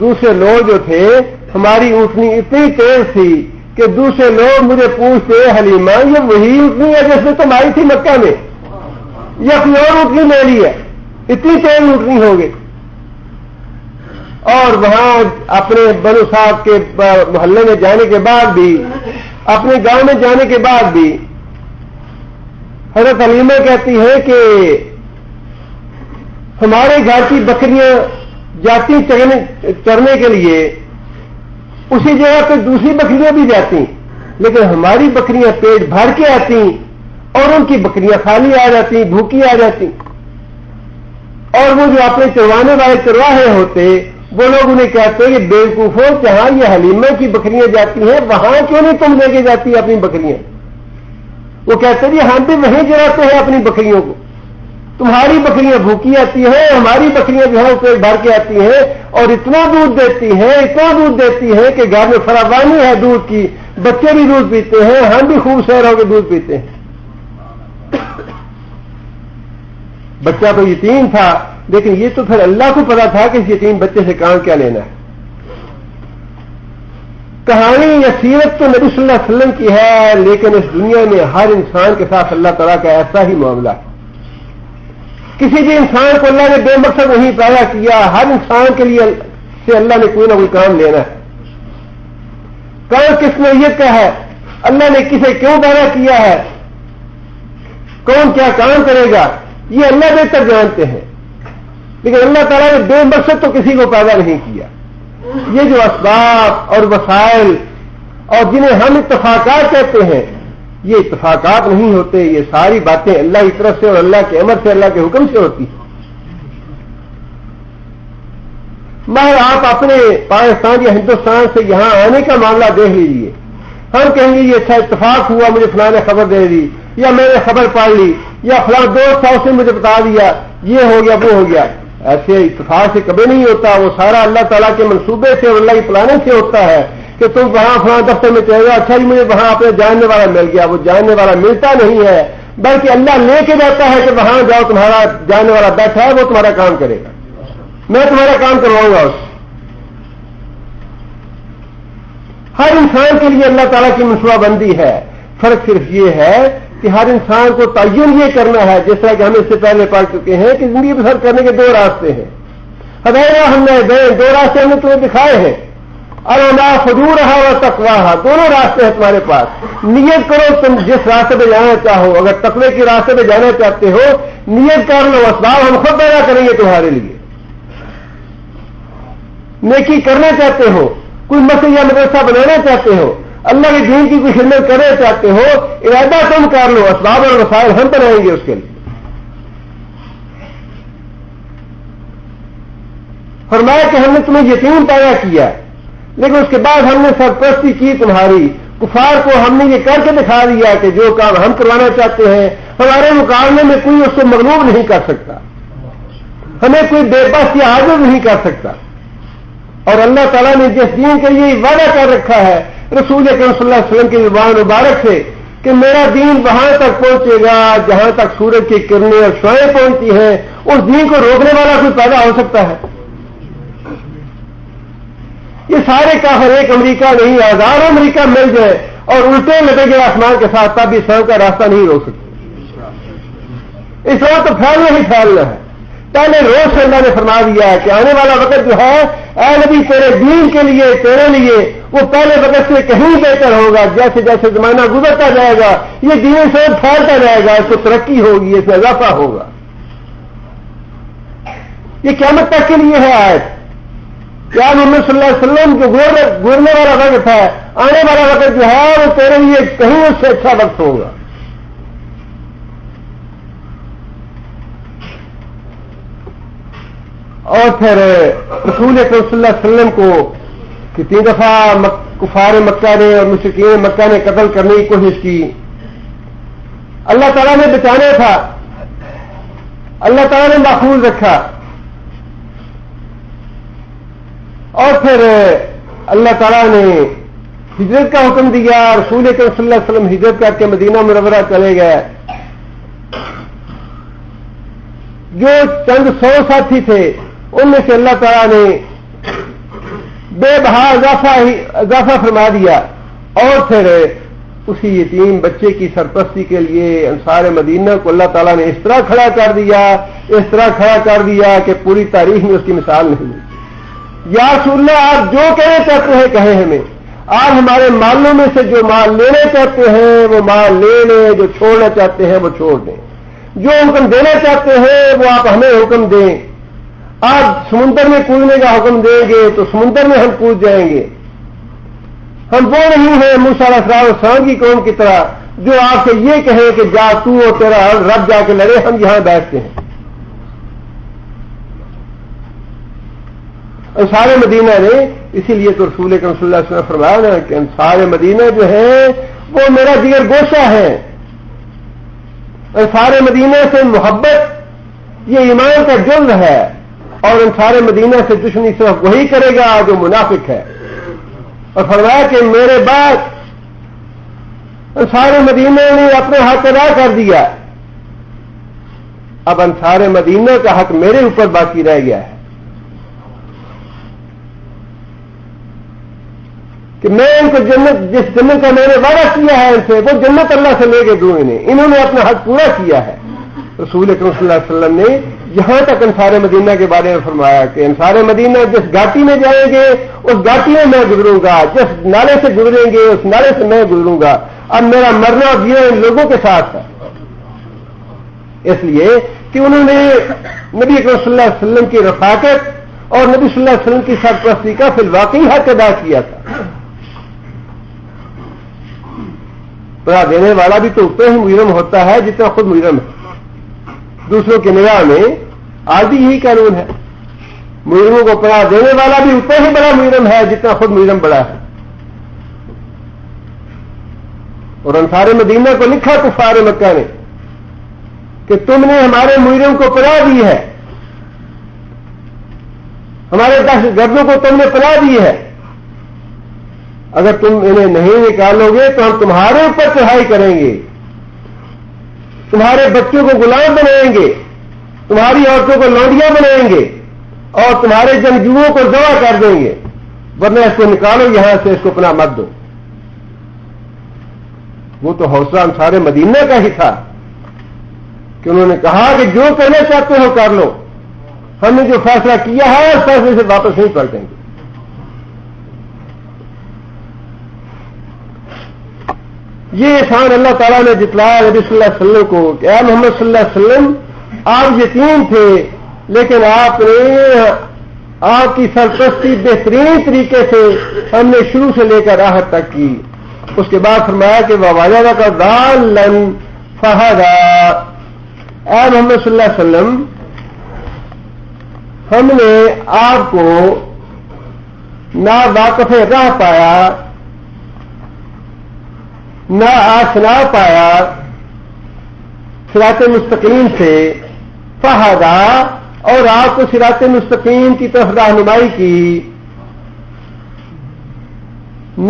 دوسرے لوگ جو تھے، ہماری اونٹنی اتنی تیز تھی کہ دوسرے لوگ مجھے پوچھتے حلیمہ یہ وہی اونٹنی ہے جس میں تم آئی تھی مکہ میں، یا کوئی اور اونٹنی لے لی ہے؟ اتنی تیز اونٹنی ہو گئی۔ اور وہاں اپنے بنو صاحب کے محلے میں جانے کے بعد بھی، اپنے گاؤں میں جانے کے بعد بھی، حضرت حلیمہ کہتی ہے کہ ہمارے گھر کی بکریاں جاتی چرنے کے لیے، اسی جگہ پہ دوسری بکریاں بھی جاتی، لیکن ہماری بکریاں پیٹ بھر کے آتی اور ان کی بکریاں خالی آ جاتی، بھوکی آ جاتی۔ اور وہ جو اپنے چروانے والے چرواہے ہوتے وہ لوگ انہیں کہتے ہیں کہ بیوقوفوں، جہاں یہ حلیمہ کی بکریاں جاتی ہیں وہاں کیوں نہیں تم لے کے جاتی اپنی بکریاں؟ وہ کہتے ہیں ہم بھی وہیں چراتے ہیں اپنی بکریوں کو، تمہاری بکریاں بھوکی آتی ہیں، ہماری بکریاں جو ہے وہ پیٹ بھر کے آتی ہیں اور اتنا دودھ دیتی ہیں کہ گھر میں فراوانی ہے دودھ کی، بچے بھی دودھ پیتے ہیں، ہم بھی خوب سیر ہو کے دودھ پیتے ہیں۔ بچہ تو یتیم تھا، لیکن یہ تو پھر اللہ کو پتا تھا کہ اس یتیم بچے سے کام کیا لینا ہے۔ کہانی یا سیرت تو نبی صلی اللہ علیہ وسلم کی ہے، لیکن اس دنیا میں ہر انسان کے ساتھ اللہ تعالیٰ کا ایسا ہی معاملہ ہے۔ کسی بھی انسان کو اللہ نے بے مقصد نہیں پیدا کیا، ہر انسان کے لیے سے اللہ نے کوئی نہ کوئی کام لینا ہے۔ کام کس نوعیت کا ہے، اللہ نے کسے کیوں پیدا کیا ہے، کون کیا کام کرے گا، یہ اللہ بہتر جانتے ہیں، لیکن اللہ تعالیٰ نے بے مقصد تو کسی کو پیدا نہیں کیا۔ یہ جو اسباب اور وسائل اور جنہیں ہم اتفاقات کہتے ہیں، یہ اتفاقات نہیں ہوتے، یہ ساری باتیں اللہ کی طرف سے اور اللہ کے امر سے، اللہ کے حکم سے ہوتی ہیں۔ مگر آپ اپنے پاکستان یا ہندوستان سے یہاں آنے کا معاملہ دیکھ لیجیے. ہم کہیں گے یہ اچھا اتفاق ہوا, مجھے فلاں نے خبر دے دی, یا میں نے خبر پڑھ لی, یا فلاں دوست تھا اس نے مجھے بتا دیا, یہ ہو گیا وہ ہو گیا. ایسے اتفاق سے کبھی نہیں ہوتا. وہ سارا اللہ تعالیٰ کے منصوبے سے اور اللہ کی پلاننگ سے ہوتا ہے کہ تم وہاں فلاں دفتر میں چلے گا, اچھا جی مجھے وہاں اپنے جاننے والا مل گیا. وہ جاننے والا ملتا نہیں ہے, بلکہ اللہ لے کے جاتا ہے کہ وہاں جاؤ, تمہارا جاننے والا بیٹھا ہے, وہ تمہارا کام کرے گا, میں تمہارا کام کرواؤں گا. اس ہر انسان کے لیے اللہ تعالیٰ کی منصوبہ بندی ہے. فرق صرف یہ ہے کہ ہر انسان کو تعین یہ کرنا ہے, جس طرح کہ ہم اس سے پہلے پڑھ چکے ہیں کہ زندگی بسر کرنے کے دو راستے ہیں. ہم نے دو راستے ہم نے تمہیں دکھائے ہیں, اللہ فجور رہا اور تقوا رہا, دونوں راستے ہیں تمہارے پاس. نیت کرو تم جس راستے پہ جانا چاہو. اگر تقوی کے راستے پہ جانا چاہتے ہو نیت کر لو, اسباب ہم خود پیدا کریں گے تمہارے لیے. نیکی کرنا چاہتے ہو, کوئی مسجد یا مدرسہ بنانا چاہتے ہو, اللہ کے دین کی کوئی خدمت کرنا چاہتے ہو, ارادہ تم کر لو, اسباب اور وسائل ہم بنائیں گے اس کے لیے. فرمایا کہ ہم نے تمہیں یتیم پیدا کیا, لیکن اس کے بعد ہم نے سرپرستی کی تمہاری. کفار کو ہم نے یہ کر کے دکھا دیا کہ جو کام ہم کروانا چاہتے ہیں ہمارے مقابلے میں کوئی اس کو مغلوب نہیں کر سکتا, ہمیں کوئی بے بس یا عاجز نہیں کر سکتا. اور اللہ تعالیٰ نے جس دین کے لیے وعدہ کر رکھا ہے رسول اکرم صلی اللہ علیہ وسلم کی زبان مبارک سے کہ میرا دین وہاں تک پہنچے گا جہاں تک سورج کی کرنیں اور شعائیں پہنچتی ہیں, اس دین کو روکنے والا کوئی پیدا ہو سکتا ہے؟ یہ سارے کافر ایک امریکہ نہیں, ہزاروں امریکہ مل جائے اور الٹے لگے گئے آسمان کے ساتھ, تب اسلام کا راستہ نہیں روک سکتے. اسلام تو پھیلنا ہی پھیلنا ہے. پہلے روز سے اللہ نے فرما دیا کہ آنے والا وقت جو ہے اے نبی تیرے دین کے لیے, تیرے لیے وہ پہلے وقت سے کہیں بہتر ہوگا. جیسے جیسے زمانہ گزرتا جائے گا یہ دین سے پھیلتا جائے گا, اس کو ترقی ہوگی, اس میں اضافہ ہوگا. یہ قیامت تک کے لیے ہے آیت. کیا محمد صلی اللہ علیہ وسلم جو گزرنے والا وقت ہے, آنے والا وقت جو ہے وہ تیرے لیے کہیں اس سے اچھا وقت ہوگا. اور پھر رسول اکرم صلی اللہ علیہ وسلم کو کتنی دفعہ کفار مکہ نے اور مشرکین مکہ نے قتل کرنے کی کوشش کی. اللہ تعالیٰ نے بچانا تھا, اللہ تعالیٰ نے محفوظ رکھا. اور پھر اللہ تعالیٰ نے ہجرت کا حکم دیا. رسول اکرم صلی اللہ علیہ وسلم ہجرت کر کے مدینہ منورہ چلے گئے. جو چند 100 ساتھی تھے ان میں سے اللہ تعالیٰ نے بے بہا اضافہ فرما دیا. اور پھر اسی یتیم بچے کی سرپرستی کے لیے انصار مدینہ کو اللہ تعالیٰ نے اس طرح کھڑا کر دیا کہ پوری تاریخ میں اس کی مثال نہیں. یا رسول اللہ آپ جو کہنا چاہتے ہیں کہیں ہمیں, آپ ہمارے مالوں میں سے جو مال لینا چاہتے ہیں وہ مال لے لیں, جو چھوڑنا چاہتے ہیں وہ چھوڑ دیں, جو حکم دینا چاہتے ہیں وہ آپ ہمیں حکم دیں. آپ سمندر میں کودنے کا حکم دیں گے تو سمندر میں ہم کود جائیں گے. ہم وہ نہیں ہیں موسیٰ علیہ السلام کی قوم کی طرح جو آپ سے یہ کہیں کہ جا تو اور تیرا رب جا کے لڑے, ہم یہاں بیٹھتے ہیں. انصار مدینہ نے اسی لیے تو رسول اکرم صلی اللہ علیہ وسلم فرمایا نا کہ انصار مدینہ جو ہے وہ میرا جگر گوشہ ہے. انصار مدینہ سے محبت یہ ایمان کا جز ہے, اور انصار مدینہ سے دشمنی صرف وہی کرے گا جو منافق ہے. اور فرمایا کہ میرے بعد انصار مدینہ نے اپنے حق ادا کر دیا, اب انصار مدینہ کا حق میرے اوپر باقی رہ گیا ہے کہ میں ان کو جنت, جس جنت کا میں نے وعدہ کیا ہے ان سے, وہ جنت اللہ سے لے کے دوں انہیں. انہوں نے اپنا حق پورا کیا ہے. رسول اکرم صلی اللہ علیہ وسلم نے یہاں تک انصار مدینہ کے بارے میں فرمایا کہ انصار مدینہ جس گھاٹی میں جائیں گے اس گھاٹی میں گزروں گا, جس نالے سے گزریں گے اس نالے سے میں گزروں گا. اب میرا مرنا اور جینا ان لوگوں کے ساتھ ہے, اس لیے کہ انہوں نے نبی اکرم صلی اللہ علیہ وسلم کی رفاقت اور نبی صلی اللہ علیہ وسلم کی سرپرستی کا فی الواقعی حق ادا کیا تھا. پڑھا دینے والا بھی تو اتنا ہی مجرم ہوتا ہے جتنا خود مجرم ہے. دوسروں کی نگاہ میں آج بھی یہی قانون ہے. مجرموں کو پناہ دینے والا بھی اتنا ہی بڑا مجرم ہے جتنا خود مجرم بڑا ہے. اور انصار مدینہ کو لکھا کفار مکہ نے کہ تم نے ہمارے مجرم کو پناہ دی ہے، ہمارے دہشت گردوں کو تم نے پناہ دی ہے، اگر تم انہیں نہیں نکالو گے تو ہم تمہارے اوپر چڑھائی کریں گے، تمہارے بچوں کو غلام بنائیں گے، تمہاری عورتوں کو لونڈیاں بنائیں گے اور تمہارے جنگجوؤں کو ذبح کر دیں گے، ورنہ اس کو نکالو یہاں سے، اس کو پناہ مت دو. وہ تو حوصلہ انصار مدینہ کا ہی تھا کہ انہوں نے کہا کہ جو کرنا چاہتے ہو کر لو، ہم نے جو فیصلہ کیا ہے اس فیصلے سے واپس نہیں پلٹیں گے. یہ احسان اللہ تعالیٰ نے جتلایا نبی صلی اللہ علیہ وسلم کو کہ اے محمد صلی اللہ علیہ وسلم، آپ یتیم تھے لیکن آپ نے آپ کی سرپرستی بہترین طریقے سے ہم نے شروع سے لے کر آخر تک کی. اس کے بعد فرمایا کہ وَوَجَدَكَ کا ضَالًّا فَهَدَىٰ. اے محمد صلی اللہ علیہ وسلم، ہم نے آپ کو نہ واقف راہ پایا، نہ آشنا پایا صراط مستقیم سے، فَهَدَىٰ، اور آپ کو صراط مستقیم کی طرف رہنمائی کی.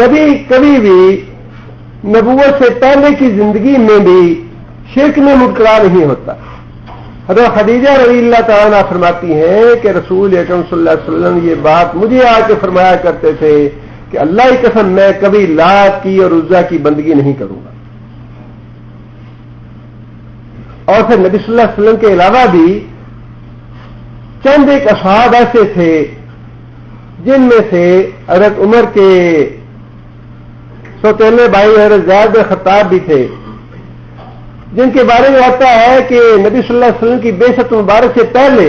نبی کبھی بھی نبوت سے پہلے کی زندگی میں بھی شرک میں مبتلا نہیں ہوتا. حضرت خدیجہ رضی اللہ تعالیٰ عنہا فرماتی ہیں کہ رسول اکرم صلی اللہ علیہ وسلم یہ بات مجھے آ کے فرمایا کرتے تھے کہ اللہ کی قسم میں کبھی لات کی اور عزا کی بندگی نہیں کروں گا. اور پھر نبی صلی اللہ علیہ وسلم کے علاوہ بھی چند ایک اصحاب ایسے تھے جن میں سے حضرت عمر کے سوتیلے بھائی حضرت زید بن خطاب بھی تھے، جن کے بارے میں آتا ہے کہ نبی صلی اللہ علیہ وسلم کی بعثت مبارک سے پہلے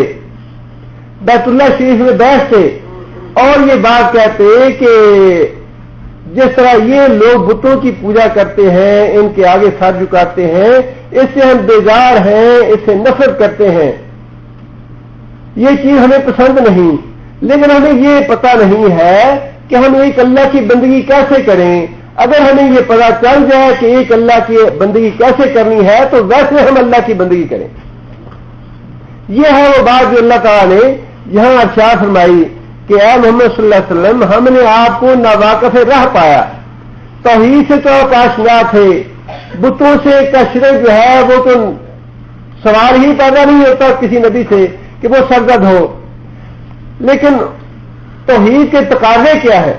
بیت اللہ شریف میں بیٹھتے اور یہ بات کہتے کہ جس طرح یہ لوگ بتوں کی پوجا کرتے ہیں، ان کے آگے سر جھکاتے ہیں، اس سے ہم بیزار ہیں، اس سے نفرت کرتے ہیں، یہ چیز ہمیں پسند نہیں. لیکن ہمیں یہ پتہ نہیں ہے کہ ہم ایک اللہ کی بندگی کیسے کریں. اگر ہمیں یہ پتہ چل جائے کہ ایک اللہ کی بندگی کیسے کرنی ہے تو ویسے ہم اللہ کی بندگی کریں. یہ ہے وہ بات جو اللہ تعالیٰ نے یہاں ارشاد فرمائی کہ اے محمد صلی اللہ علیہ وسلم، ہم نے آپ کو ناواقف راہ پایا، توحید سے تو آپ آشنا تھے، بتوں سے کا شرک جو ہے وہ تو سوال ہی پیدا نہیں ہوتا کسی نبی سے کہ وہ سرزد ہو. لیکن توحید کے تقاضے کیا ہے،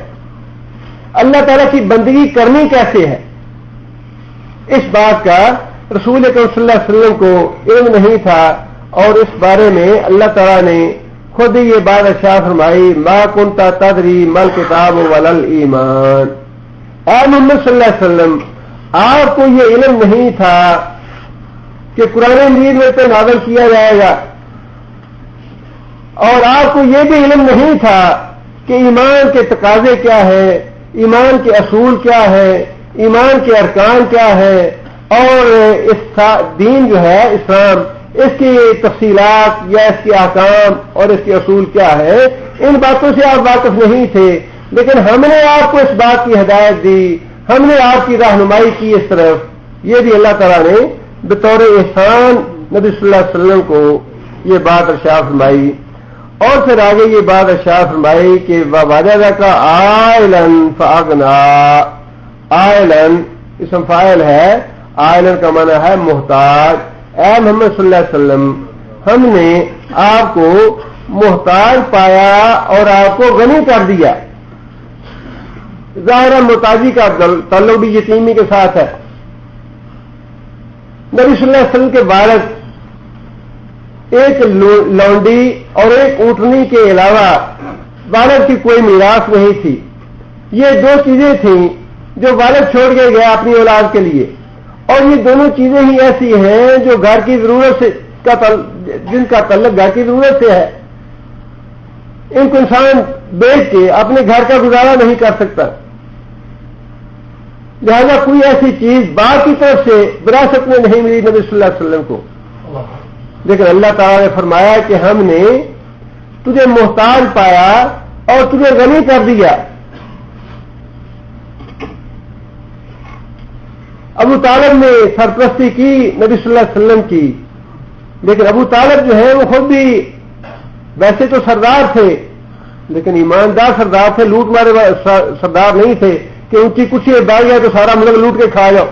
اللہ تعالیٰ کی بندگی کرنی کیسے ہے، اس بات کا رسول اکرم صلی اللہ علیہ وسلم کو علم نہیں تھا. اور اس بارے میں اللہ تعالیٰ نے خود ہی یہ بات ارشاد فرمائی، ما کنت تدری مل کتاب ولل ایمان. اے محمد صلی اللہ علیہ وسلم، آپ کو یہ علم نہیں تھا کہ قرآن مجید میں تو نازل کیا جائے گا، اور آپ کو یہ بھی علم نہیں تھا کہ ایمان کے تقاضے کیا ہے، ایمان کے اصول کیا ہے، ایمان کے ارکان کیا ہے، اور اس دین جو ہے اسلام، اس کی تفصیلات یا اس کے احکام اور اس کے اصول کیا ہے. ان باتوں سے آپ واقف نہیں تھے، لیکن ہم نے آپ کو اس بات کی ہدایت دی، ہم نے آپ کی رہنمائی کی اس طرف. یہ بھی اللہ تعالیٰ نے بطور احسان نبی صلی اللہ علیہ وسلم کو یہ بات ارشاد فرمائی. اور پھر آگے یہ بات ارشاد فرمائی کہ وَوَجَدَكَ عَائِلًا فَأَغْنَىٰ. عائلن اسم فاعل ہے، عائلن کا معنی ہے محتاج. اے محمد صلی اللہ علیہ وسلم، ہم نے آپ کو محتاج پایا اور آپ کو غنی کر دیا. ظاہر محتاجی کا تعلق بھی یتیمی کے ساتھ ہے. نبی صلی اللہ علیہ وسلم کے وارث ایک لونڈی اور ایک اونٹنی کے علاوہ والد کی کوئی میراث نہیں تھی. یہ دو چیزیں تھیں جو والد چھوڑ کے گیا اپنی اولاد کے لیے، اور یہ دونوں چیزیں ہی ایسی ہیں جو گھر کی ضرورت سے جن کا تعلق گھر کی ضرورت سے ہے. ان کو انسان بیچ کے اپنے گھر کا گزارا نہیں کر سکتا، لہذا کوئی ایسی چیز باپ کی طرف سے وراثت میں نہیں ملی نبی صلی اللہ علیہ وسلم کو. لیکن اللہ تعالیٰ نے فرمایا کہ ہم نے تجھے محتاج پایا اور تجھے غنی کر دیا. ابو طالب نے سرپرستی کی نبی صلی اللہ علیہ وسلم کی، لیکن ابو طالب جو ہے وہ خود بھی ویسے تو سردار تھے لیکن ایماندار سردار تھے، لوٹ مارے سردار نہیں تھے کہ اونچی کچھ بڑھ گیا تو سارا ملک لوٹ کے کھا جاؤ.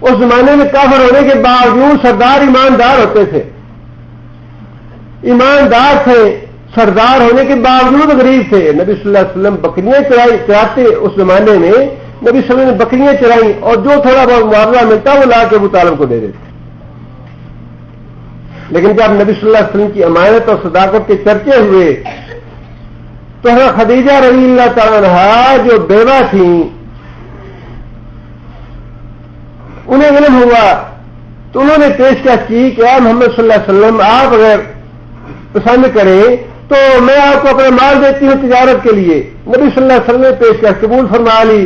اس زمانے میں کافر ہونے کے باوجود سردار ایماندار ہوتے تھے، ایماندار تھے، سردار ہونے کے باوجود غریب تھے. نبی صلی اللہ علیہ وسلم بکریاں چراتے اس زمانے میں نبی صلی اللہ علیہ وسلم نے بکریاں چرائیں اور جو تھوڑا بہت معاوضہ ملتا وہ لا کے ابو طالب کو دے دیتے. لیکن جب نبی صلی اللہ علیہ وسلم کی امانت اور صداقت کے چرچے ہوئے تو خدیجہ رضی اللہ تعالیٰ عنہا جو بیوہ تھیں انہیں علم ہوا تو انہوں نے پیشکش کی کہ اے محمد صلی اللہ علیہ وسلم آپ اگر پسند کریں تو میں آپ کو اپنا مال دیتی ہوں تجارت کے لیے. نبی صلی اللہ علیہ وسلم نے پیشکش قبول فرما لی،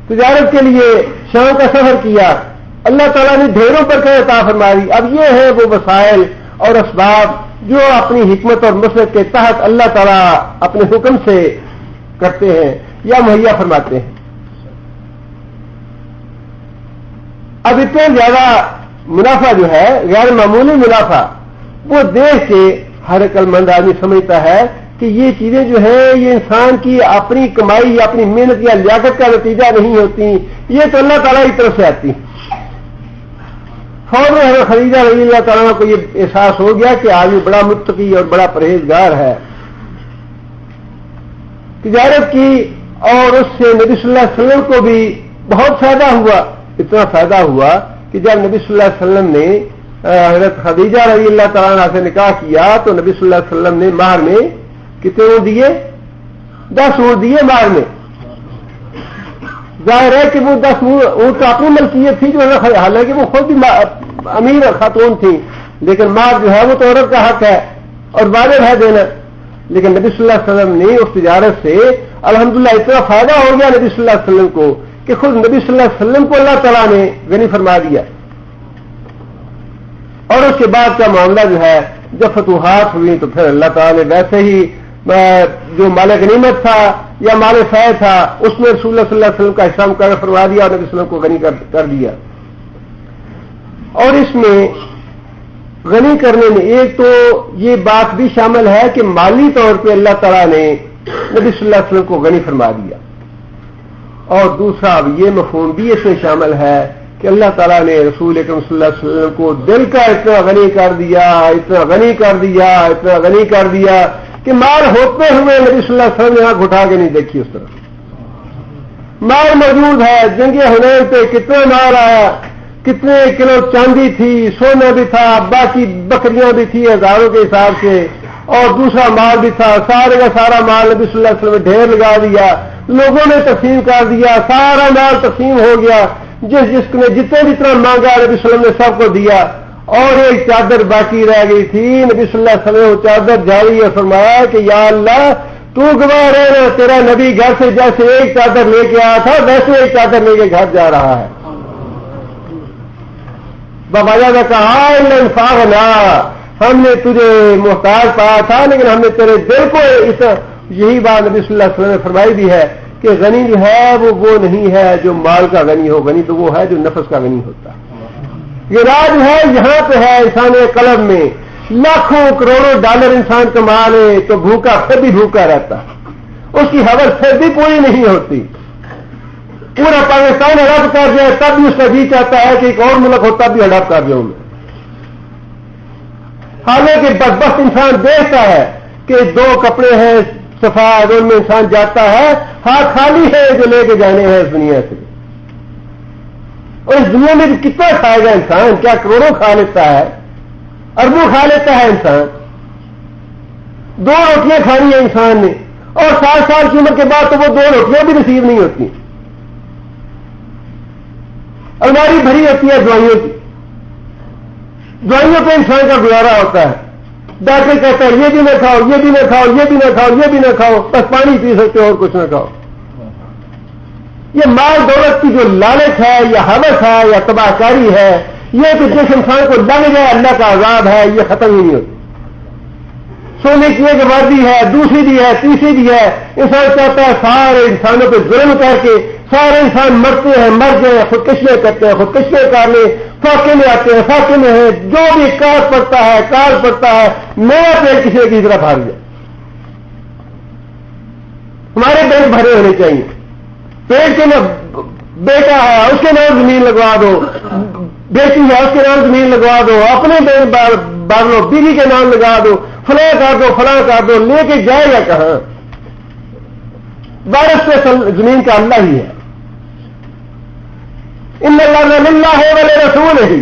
تجارت کے لیے شام کا سفر کیا. اللہ تعالیٰ نے ڈھیروں پر کیا عطا فرما دی. اب یہ ہے وہ وسائل اور اسباب جو اپنی حکمت اور مصلحت کے تحت اللہ تعالیٰ اپنے حکم سے کرتے ہیں یا مہیا فرماتے ہیں. اب اتنا زیادہ منافع جو ہے غیر معمولی منافع وہ دیکھ کے ہر عقل مند آدمی سمجھتا ہے کہ یہ چیزیں جو ہیں یہ انسان کی اپنی کمائی یا اپنی محنت یا لیاقت کا نتیجہ نہیں ہوتی، یہ تو اللہ تعالیٰ کی طرف سے آتی. فوراً حضرت خدیجہ رضی اللہ تعالیٰ کو یہ احساس ہو گیا کہ آدمی بڑا متقی اور بڑا پرہیزگار ہے. تجارت کی اور اس سے نبی صلی اللہ علیہ وسلم کو بھی بہت فائدہ ہوا. اتنا فائدہ ہوا کہ جب نبی صلی اللہ علیہ وسلم نے حضرت خدیجہ رضی اللہ تعالیٰ عنہ سے نکاح کیا تو نبی صلی اللہ علیہ وسلم نے مہر میں کتنے اونٹ دیے؟ 10 اونٹ دیے مہر میں. ظاہر ہے کہ وہ 10 اونٹ تو اپنی ملکیت تھی، جو حالانکہ وہ خود بھی امیر خاتون تھی، لیکن مہر جو ہے وہ تو عورت کا حق ہے اور واجب ہے دینا. لیکن نبی صلی اللہ علیہ وسلم نے اس تجارت سے الحمدللہ اتنا فائدہ ہو گیا نبی صلی اللہ علیہ وسلم کو کہ خود نبی صلی اللہ علیہ وسلم کو اللہ تعالیٰ نے غنی فرما دیا. اور اس کے بعد کا معاملہ جو ہے جب فتوحات ہوئی تو پھر اللہ تعالیٰ نے ویسے ہی جو مال غنیمت تھا یا مال فیض تھا اس میں رسول اللہ صلی اللہ علیہ وسلم کا حصہ مقرر فرما دیا اور نبی صلی اللہ علیہ وسلم کو غنی کر دیا. اور اس میں غنی کرنے میں ایک تو یہ بات بھی شامل ہے کہ مالی طور پہ اللہ تعالیٰ نے نبی صلی اللہ علیہ وسلم کو غنی فرما دیا، اور دوسرا یہ مفہوم بھی اس میں شامل ہے کہ اللہ تعالیٰ نے رسول اکرم صلی اللہ علیہ وسلم کو دل کا اتنا غنی کر دیا، اتنا غنی کر دیا، اتنا غنی کر دیا کہ مال ہوتے ہوئے نبی صلی اللہ علیہ وسلم نے آنکھ اٹھا کے نہیں دیکھی اس طرح. مال موجود ہے، جنگ حنین پہ کتنا مال آیا، کتنے کلو چاندی تھی، سونا بھی تھا، باقی بکریاں بھی تھی ہزاروں کے حساب سے، اور دوسرا مال بھی تھا. سارے کا سارا مال نبی صلی اللہ علیہ وسلم نے ڈھیر لگا دیا، لوگوں نے تقسیم کر دیا، سارا مال تقسیم ہو گیا. جس نے جتنے بھی اتنا مانگا نبی صلی اللہ علیہ وسلم نے سب کو دیا. اور ایک چادر باقی رہ گئی تھی، نبی صلی اللہ علیہ وسلم وہ چادر جاری اور فرمایا کہ یا اللہ تو گواہ رہنا، تیرا نبی گھر سے جیسے ایک چادر لے کے آیا تھا ویسے ایک چادر لے کے گھر جا رہا ہے. بابا جا نے کہا انفاقنا، ہم نے تجھے محتاج پایا تھا لیکن ہم نے تیرے دل کو یہی بات نبی صلی اللہ علیہ وسلم نے فرمائی دی ہے کہ غنی جو ہے وہ نہیں ہے جو مال کا غنی ہو، غنی تو وہ ہے جو نفس کا غنی ہوتا ہے. یہ راز ہے یہاں پہ ہے انسان قلب میں. لاکھوں کروڑوں ڈالر انسان کما لے تو بھوکا پھر بھی بھوکا رہتا ہے، اس کی حوث پھر بھی پوری نہیں ہوتی. پورا پاکستان ہڑپ کر جائے تب بھی اس کا جی چاہتا ہے کہ ایک اور ملک ہو تب بھی ہڑپ کر جاؤں میں. حالانکہ بدبخت انسان دیکھتا ہے کہ 2 کپڑے ہیں سفید ان میں انسان جاتا ہے، ہاتھ خالی ہے جو لے کے جانے ہیں اس دنیا سے. اور اس دنیا میں کتنا کھائے گا انسان؟ کیا کروڑوں کھا لیتا ہے، اربوں کھا لیتا ہے انسان. 2 روٹیاں کھانی ہیں انسان نے، اور 60 سال کی عمر کے بعد تو وہ 2 روٹیاں بھی نصیب نہیں ہوتی. الماری بھری ہوتی ہے دوائیوں کی، دوائیوں پہ انسان کا گزارا ہوتا ہے. ڈاکٹر کہتا ہے یہ بھی نہ کھاؤ، یہ بھی نہ کھاؤ، یہ بھی نہ کھاؤ، یہ بھی نہ کھاؤ، بس پانی پی سکتے ہو اور کچھ نہ کھاؤ. یہ مال دولت کی جو لالچ ہے یا حوث ہے یا تباہ کاری ہے، یہ تو جس انسان کو لگ جائے اللہ کا عذاب ہے، یہ ختم ہی نہیں ہوتا. سونے کی ایک وردی ہے، دوسری بھی ہے، تیسری بھی ہے. انسان چاہتا ہے سارے انسانوں پہ ظلم کر کے سارے انسان مرتے ہیں، مر گئے، خودکشیاں کرتے ہیں، خودکشیاں کر لیں، فاقے میں آتے ہیں، فاقے میں ہیں، جو بھی کاٹ پڑتا ہے نیا پیڑ کسی نہ کسی طرف بھر جائے. ہمارے پیٹ بھرے ہونے چاہیے. پیٹ کے نہ بیٹا ہے اس کے نام زمین لگوا دو، بیٹی ہے اس کے نام زمین لگوا دو، اپنے بار لو، بیوی کے نام لگا دو، فلاں کر دو، لے کے جائے گا کہاں؟ وارث سے زمین کا اللہ ہی ہے. ان اللہ ہے والے رسول ہی،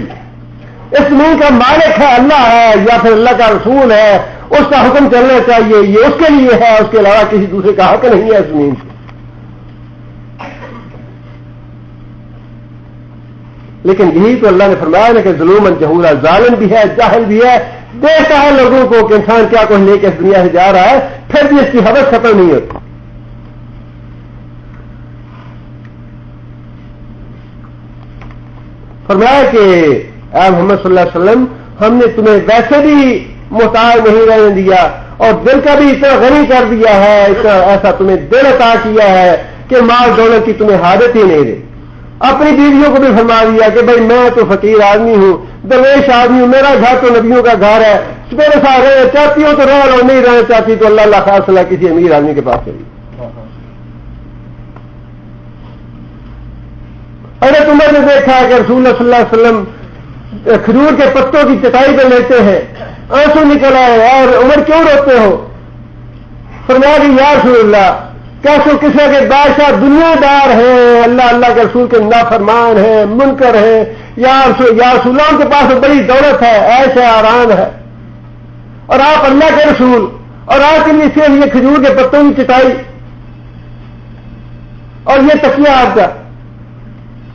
اس زمین کا مالک ہے اللہ ہے یا پھر اللہ کا رسول ہے، اس کا حکم چلنا چاہیے، یہ اس کے لیے ہے، اس کے علاوہ کسی دوسرے کا حق نہیں ہے زمین سے. لیکن یہی تو اللہ نے فرمایا نا کہ ظلم جہورا، ظالم بھی ہے، جاہل بھی ہے، دیکھتا ہے لوگوں کو کہ انسان کیا کچھ لے کے اس دنیا سے جا رہا ہے، پھر بھی اس کی حوث ختم نہیں ہوتی. فرمایا کہ اے محمد صلی اللہ علیہ وسلم ہم نے تمہیں ویسے بھی محتاج نہیں رہنے دیا اور دل کا بھی اتنا غنی کر دیا ہے، اتنا ایسا تمہیں دل عطا کیا ہے کہ مال دولت کی تمہیں حاجت ہی نہیں رہی. اپنی بیویوں کو بھی فرما دیا کہ بھائی میں تو فقیر آدمی ہوں، درویش آدمی ہوں، میرا گھر تو نبیوں کا گھر ہے، میرے ساتھ رہنا چاہتی ہوں تو رہ لو، نہیں رہنا چاہتی تو اللہ خاص صلاح کسی امیر آدمی کے پاس چلی. حضرت عمر نے دیکھا کہ رسول اللہ صلی اللہ علیہ وسلم کھجور کے پتوں کی چٹائی پہ لیتے ہیں، آنسو نکل آئے اور عمر کیوں روتے ہو؟ فرمایا کہ یا رسول اللہ کیسے کسی کے بادشاہ دنیا دار ہیں، اللہ کے رسول کے نافرمان ہیں، منکر ہیں، یا رسول اللہ ان کے پاس بڑی دولت ہے، عیش ہے، آرام ہے، اور آپ اللہ کے رسول اور آپ کے لیے صرف یہ کھجور کے پتوں کی چٹائی اور یہ تکیہ آپ کا.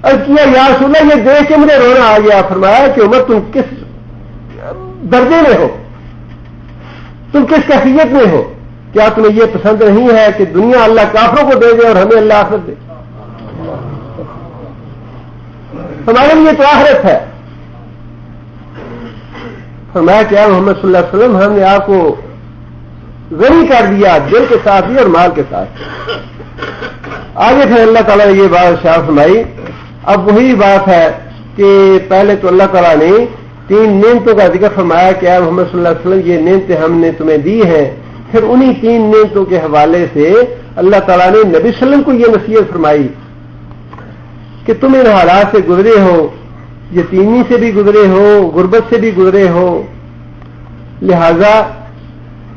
کیا یا رسول اللہ یہ دیکھ کے مجھے رونا آ گیا. فرمایا کہ عمر تم کس درجے میں ہو، تم کس کیفیت میں ہو؟ کیا تمہیں یہ پسند نہیں ہے کہ دنیا اللہ کافروں کو دے دے اور ہمیں اللہ آخرت دے؟ ہمارے لیے تو آخرت ہے. فرمایا کہ محمد صلی اللہ علیہ وسلم ہم نے آپ کو غنی کر دیا دل کے ساتھ بھی اور مال کے ساتھ. آگے پھر اللہ تعالیٰ نے یہ بات شاہ فرمائی. اب وہی بات ہے کہ پہلے تو اللہ تعالیٰ نے 3 نعمتوں کا ذکر فرمایا کہ اے محمد صلی اللہ علیہ وسلم یہ نعمتیں ہم نے تمہیں دی ہیں. پھر انہی 3 نعمتوں کے حوالے سے اللہ تعالیٰ نے نبی صلی اللہ علیہ وسلم کو یہ نصیحت فرمائی کہ تم ان حالات سے گزرے ہو، یتیمی سے بھی گزرے ہو، غربت سے بھی گزرے ہو، لہذا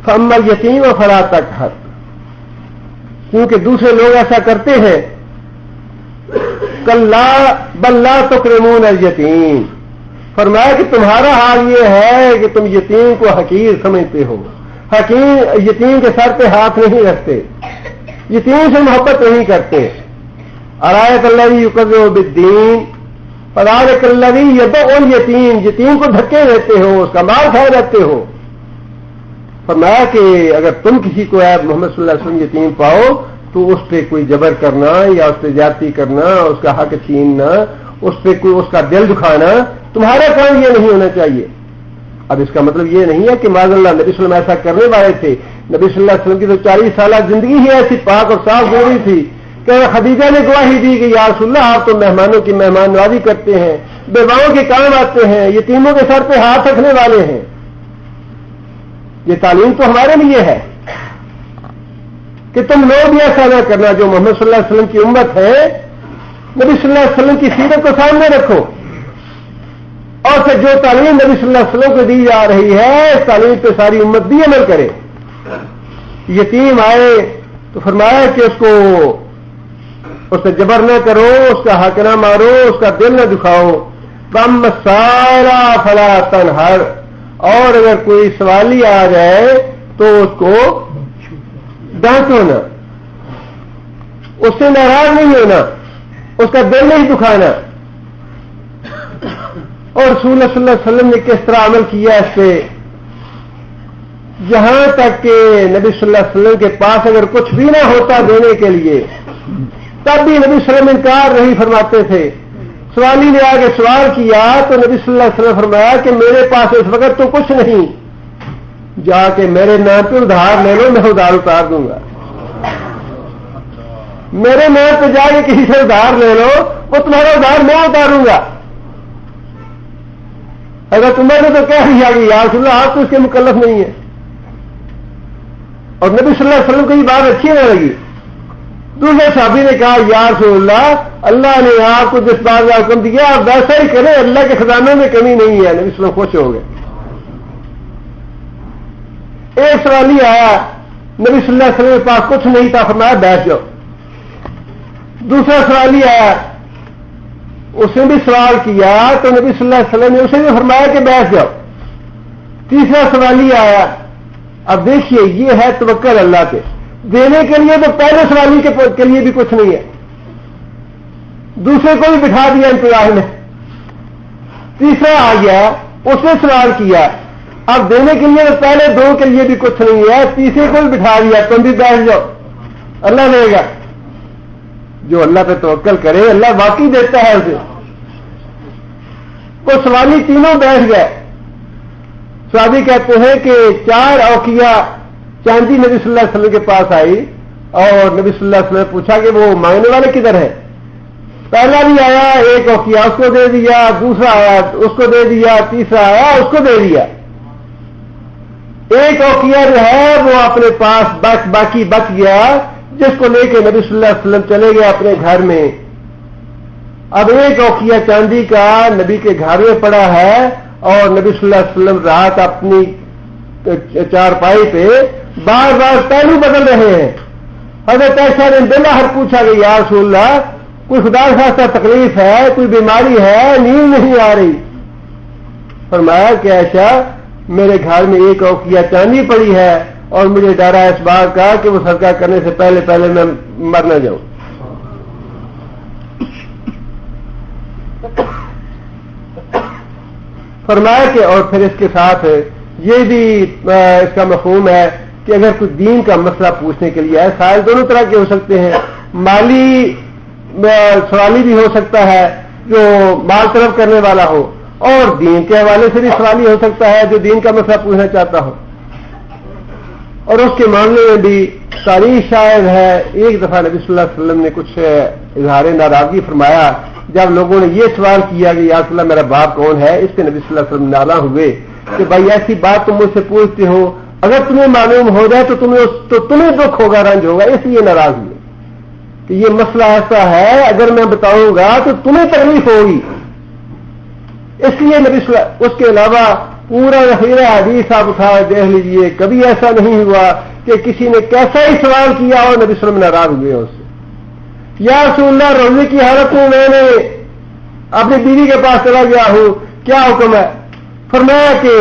فاما الیتیم فلا تقہر، کیونکہ دوسرے لوگ ایسا کرتے ہیں. کلا بل لا تکرمون الیتیم، فرمایا کہ تمہارا حال یہ ہے کہ تم یتیم کو حقیر سمجھتے ہو، یتیم کے سر پہ ہاتھ نہیں رکھتے، یتیم سے محبت نہیں کرتے. ارایت الذی یکذب بالدین فذلک الذی یدع الیتیم، یتیم کو دھکے دیتے ہو، اس کا مال کھائے رہتے ہو. فرمایا کہ اگر تم کسی کو محمد صلی اللہ علیہ وسلم یتیم پاؤ تو اس پہ کوئی جبر کرنا یا اس پہ زیادتی کرنا، اس کا حق چھیننا، اس پہ کوئی اس کا دل دکھانا، تمہارا کام یہ نہیں ہونا چاہیے. اب اس کا مطلب یہ نہیں ہے کہ معاذ اللہ نبی صلی اللہ علیہ وسلم ایسا کرنے والے تھے. نبی صلی اللہ علیہ وسلم کی تو 40 سالہ زندگی ہی ایسی پاک اور صاف گزری تھی کہ خدیجہ نے گواہی دی کہ یا رسول اللہ آپ تو مہمانوں کی مہمان نوازی کرتے ہیں، بیواؤں کے کام آتے ہیں، یتیموں کے سر پہ ہاتھ رکھنے والے ہیں. یہ تعلیم تو ہمارے لیے ہے کہ تم لوگ بھی ایسا نہ کرنا. جو محمد صلی اللہ علیہ وسلم کی امت ہے، نبی صلی اللہ علیہ وسلم کی سیرت کو سامنے رکھو اور پھر جو تعلیم نبی صلی اللہ علیہ وسلم کو دی جا رہی ہے اس تعلیم پہ ساری امت بھی عمل کرے. یتیم آئے تو فرمایا کہ اس سے جبر نہ کرو، اس کا حق نہ مارو، اس کا دل نہ دکھاؤ. وَأَمَّا السَّائِلَ فَلَا تَنْهَرْ، اور اگر کوئی سوالی آ جائے تو اس کو ڈانٹو نہ، اس سے ناراض نہیں ہونا، اس کا دل نہیں دکھانا. اور رسول اللہ صلی اللہ علیہ وسلم نے کس طرح عمل کیا اس پہ، یہاں تک کہ نبی صلی اللہ علیہ وسلم کے پاس اگر کچھ بھی نہ ہوتا دینے کے لیے تب بھی نبی صلی اللہ علیہ وسلم انکار نہیں فرماتے تھے. سوالی نے آگے سوال کیا تو نبی صلی اللہ علیہ وسلم فرمایا کہ میرے پاس اس وقت تو کچھ نہیں، جا کے میرے نام پہ ادھار لے لو، میں ادھار اتار دوں گا. میرے نام پہ جا کے کسی سے ادھار لے لو، وہ تمہارا ادھار میں اتاروں گا. اگر تمہیں نے تو کہہ دیا کہ یا رسول اللہ آپ تو اس کے مکلف نہیں ہیں. اور نبی صلی اللہ علیہ وسلم کو یہ بات اچھی نہ لگی. دوسرے صحابی نے کہا یا رسول اللہ نے آپ کو جس بات کا حکم دیا آپ ویسا ہی کریں، اللہ کے خزانوں میں کمی نہیں ہے. نبی صلی اللہ علیہ وسلم خوش ہو گئے. ایک سوالی آیا، نبی صلی اللہ علیہ وسلم کے پاس کچھ نہیں تھا، فرمایا بیٹھ جاؤ. دوسرا سوالی آیا، اس نے بھی سوال کیا تو نبی صلی اللہ علیہ وسلم نے اسے بھی فرمایا کہ بیٹھ جاؤ. تیسرا سوالی آیا. اب دیکھیے یہ ہے توکل اللہ پہ. دینے کے لیے تو پہلے سوالی کے لیے بھی کچھ نہیں ہے، دوسرے کو بھی بٹھا دیا انتظار میں. تیسرا آ گیا، اس نے سوال کیا. اب دینے کے لیے تو پہلے دو کے لیے بھی کچھ نہیں ہے، تیسرے کو بھی بٹھا دیا، تم بھی بیٹھ جاؤ، اللہ دے گا. جو اللہ پہ توکل کرے اللہ واقعی دیتا ہے اسے. وہ سوالی تینوں بیٹھ گئے. سوابی کہتے ہیں کہ 4 اوقیہ چاندی نبی صلی اللہ علیہ وسلم کے پاس آئی اور نبی صلی اللہ علیہ وسلم نے پوچھا کہ وہ مانگنے والے کدھر ہے. پہلا بھی آیا 1 اوقیہ اس کو دے دیا، دوسرا آیا اس کو دے دیا، تیسرا آیا اس کو دے دیا. 1 اوقیہ جو ہے وہ اپنے پاس باقی بچ گیا، جس کو لے کے نبی صلی اللہ علیہ وسلم چلے گئے اپنے گھر میں. اب 1 اوقیہ چاندی کا نبی کے گھر میں پڑا ہے اور نبی صلی اللہ علیہ وسلم رات اپنی چارپائی پہ بار بار پہلو بدل رہے ہیں. حضرت عائشہ نے بلاہر پوچھا کہ یا رسول اللہ کوئی خدا خاصہ تکلیف ہے، کوئی بیماری ہے، نیند نہیں آ رہی. فرمایا کہ عائشہ میرے گھر میں 1 اوقیہ چاندی پڑی ہے اور مجھے ڈر ہے اس بات کا کہ وہ صدقہ کرنے سے پہلے میں مر نہ جاؤں. فرمایا کہ اور پھر اس کے ساتھ یہ بھی اس کا مفہوم ہے کہ اگر کوئی دین کا مسئلہ پوچھنے کے لیے ہے، سوال دونوں طرح کے ہو سکتے ہیں. مالی سوالی بھی ہو سکتا ہے جو مال طلب کرنے والا ہو، اور دین کے حوالے سے بھی سوالی ہو سکتا ہے جو دین کا مسئلہ پوچھنا چاہتا ہو. اور اس کے معاملے میں بھی تاریخ شاید ہے. ایک دفعہ نبی صلی اللہ علیہ وسلم نے کچھ اظہار ناراضگی فرمایا جب لوگوں نے یہ سوال کیا کہ یا رسول اللہ میرا باپ کون ہے. اس سے نبی صلی اللہ علیہ وسلم ناراض ہوئے کہ بھائی ایسی بات تم مجھ سے پوچھتے ہو، اگر تمہیں معلوم ہو جائے تو تمہیں دکھ ہوگا، رنج ہوگا، اس لیے ناراض ہوئے کہ یہ مسئلہ ایسا ہے اگر میں بتاؤں گا تو تمہیں تکلیف ہوگی. اس لیے نبی صلی اللہ علیہ وسلم اس کے علاوہ پورا ذخیرہ حدیث آپ اٹھا دیکھ لیجئے، کبھی ایسا نہیں ہوا کہ کسی نے کیسا ہی سوال کیا اور نبی صلی اللہ علیہ وسلم ناراض ہوئے اس سے. یا رسول اللہ روزے کی حالت میں میں نے اپنی بیوی کے پاس چلا گیا ہوں، کیا حکم ہے؟ فرمایا کہ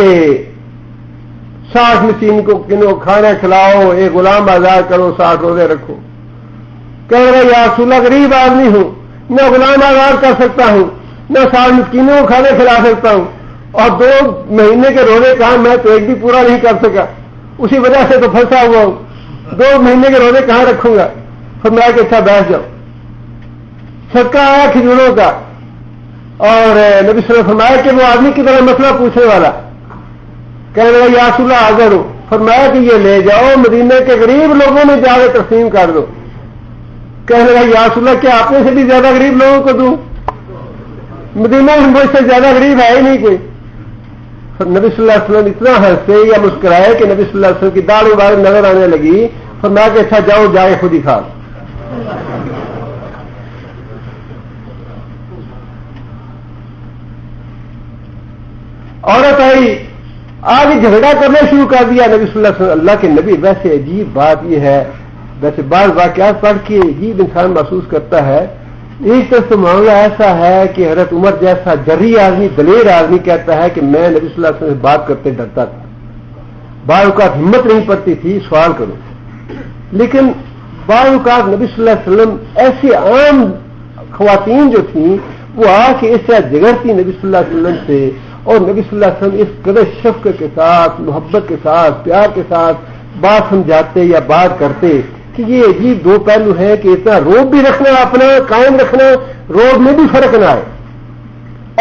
60 مسکین کو کھانا کھلاؤ، ایک غلام آزاد کرو، 60 روزے رکھو. کہہ رہے یا رسول اللہ غریب آدمی ہوں، نہ غلام آزاد کر سکتا ہوں، نہ 60 مسکینوں کو کھانا کھلا سکتا ہوں، اور 2 مہینے کے روزے کہاں میں تو ایک بھی پورا نہیں کر سکا، اسی وجہ سے تو پھنسا ہوا ہوں، 2 مہینے کے روزے کہاں رکھوں گا. فرمایا کہ اچھا بیٹھ جاؤ. صدقہ آیا کھجوروں کا، اور نبی صلی اللہ علیہ وسلم فرمایا کہ وہ آدمی کی طرح مسئلہ پوچھنے والا کہنے لگا یا رسول اللہ حاضر ہو. فرمایا کہ یہ لے جاؤ مدینہ کے غریب لوگوں میں جا کے تقسیم کر دو. کہنے لگا یا رسول اللہ کیا آپ سے بھی زیادہ غریب لوگوں کو دوں؟ مدینہ میں مجھ سے زیادہ غریب ہے ہی نہیں کوئی. نبی صلی اللہ علیہ وسلم اتنا ہنسے یا مسکرائے کہ نبی صلی اللہ علیہ وسلم کی داڑھی مبارک نظر آنے لگی. فرمایا کہ اچھا جاؤ جا کے خود ہی کھا. عورت آئی آگے جھگڑا کرنا شروع کر دیا. نبی صلی اللہ علیہ وسلم اللہ کے نبی ویسے عجیب بات یہ ہے، ویسے بعض واقعات پڑھ کے عجیب انسان محسوس کرتا ہے. ایک طرف سے معاملہ ایسا ہے کہ حضرت عمر جیسا جری آدمی دلیر آدمی کہتا ہے کہ میں نبی صلی اللہ علیہ وسلم سے بات کرتے ڈرتا تھا، بعض اوقات ہمت نہیں پڑتی تھی سوال کروں. لیکن بعض اوقات نبی صلی اللہ علیہ وسلم ایسی عام خواتین جو تھیں وہ آ کے اس طرح جگڑتی نبی صلی اللہ علیہ وسلم سے، اور نبی صلی اللہ علیہ وسلم اس قدر شفقت کے ساتھ، محبت کے ساتھ، پیار کے ساتھ بات سمجھاتے یا بات کرتے کہ یہ عجیب 2 پہلو ہیں کہ اتنا روب بھی رکھنا، اپنا قائم رکھنا، روب میں بھی فرق نہ آئے،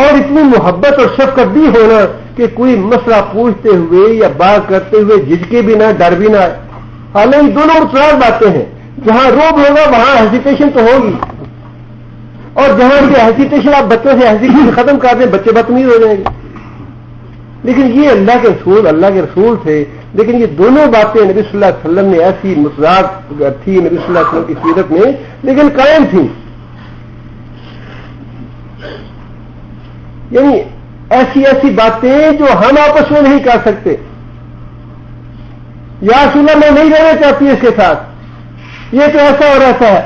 اور اتنی محبت اور شفقت بھی ہونا کہ کوئی مسئلہ پوچھتے ہوئے یا بات کرتے ہوئے جھجکے بھی نہ، ڈر بھی نہ آئے. حالانکہ دونوں متضاد باتیں ہیں. جہاں روب ہوگا وہاں ہیزیٹیشن تو ہوگی، اور جہاں یہ ہیزیٹیشن آپ بچوں سے ہیزیٹیشن ختم کر دیں بچے بدتمیز ہو جائیں گے. لیکن یہ اللہ کے رسول تھے. لیکن یہ دونوں باتیں نبی صلی اللہ علیہ وسلم نے ایسی متضاد تھی نبی صلی اللہ علیہ وسلم کی سیرت میں، لیکن قائم تھی. یعنی ایسی باتیں جو ہم آپس میں نہیں کر سکتے. یا رسول اللہ میں نہیں رہنا چاہتی اس کے ساتھ، یہ تو ایسا اور ایسا ہے.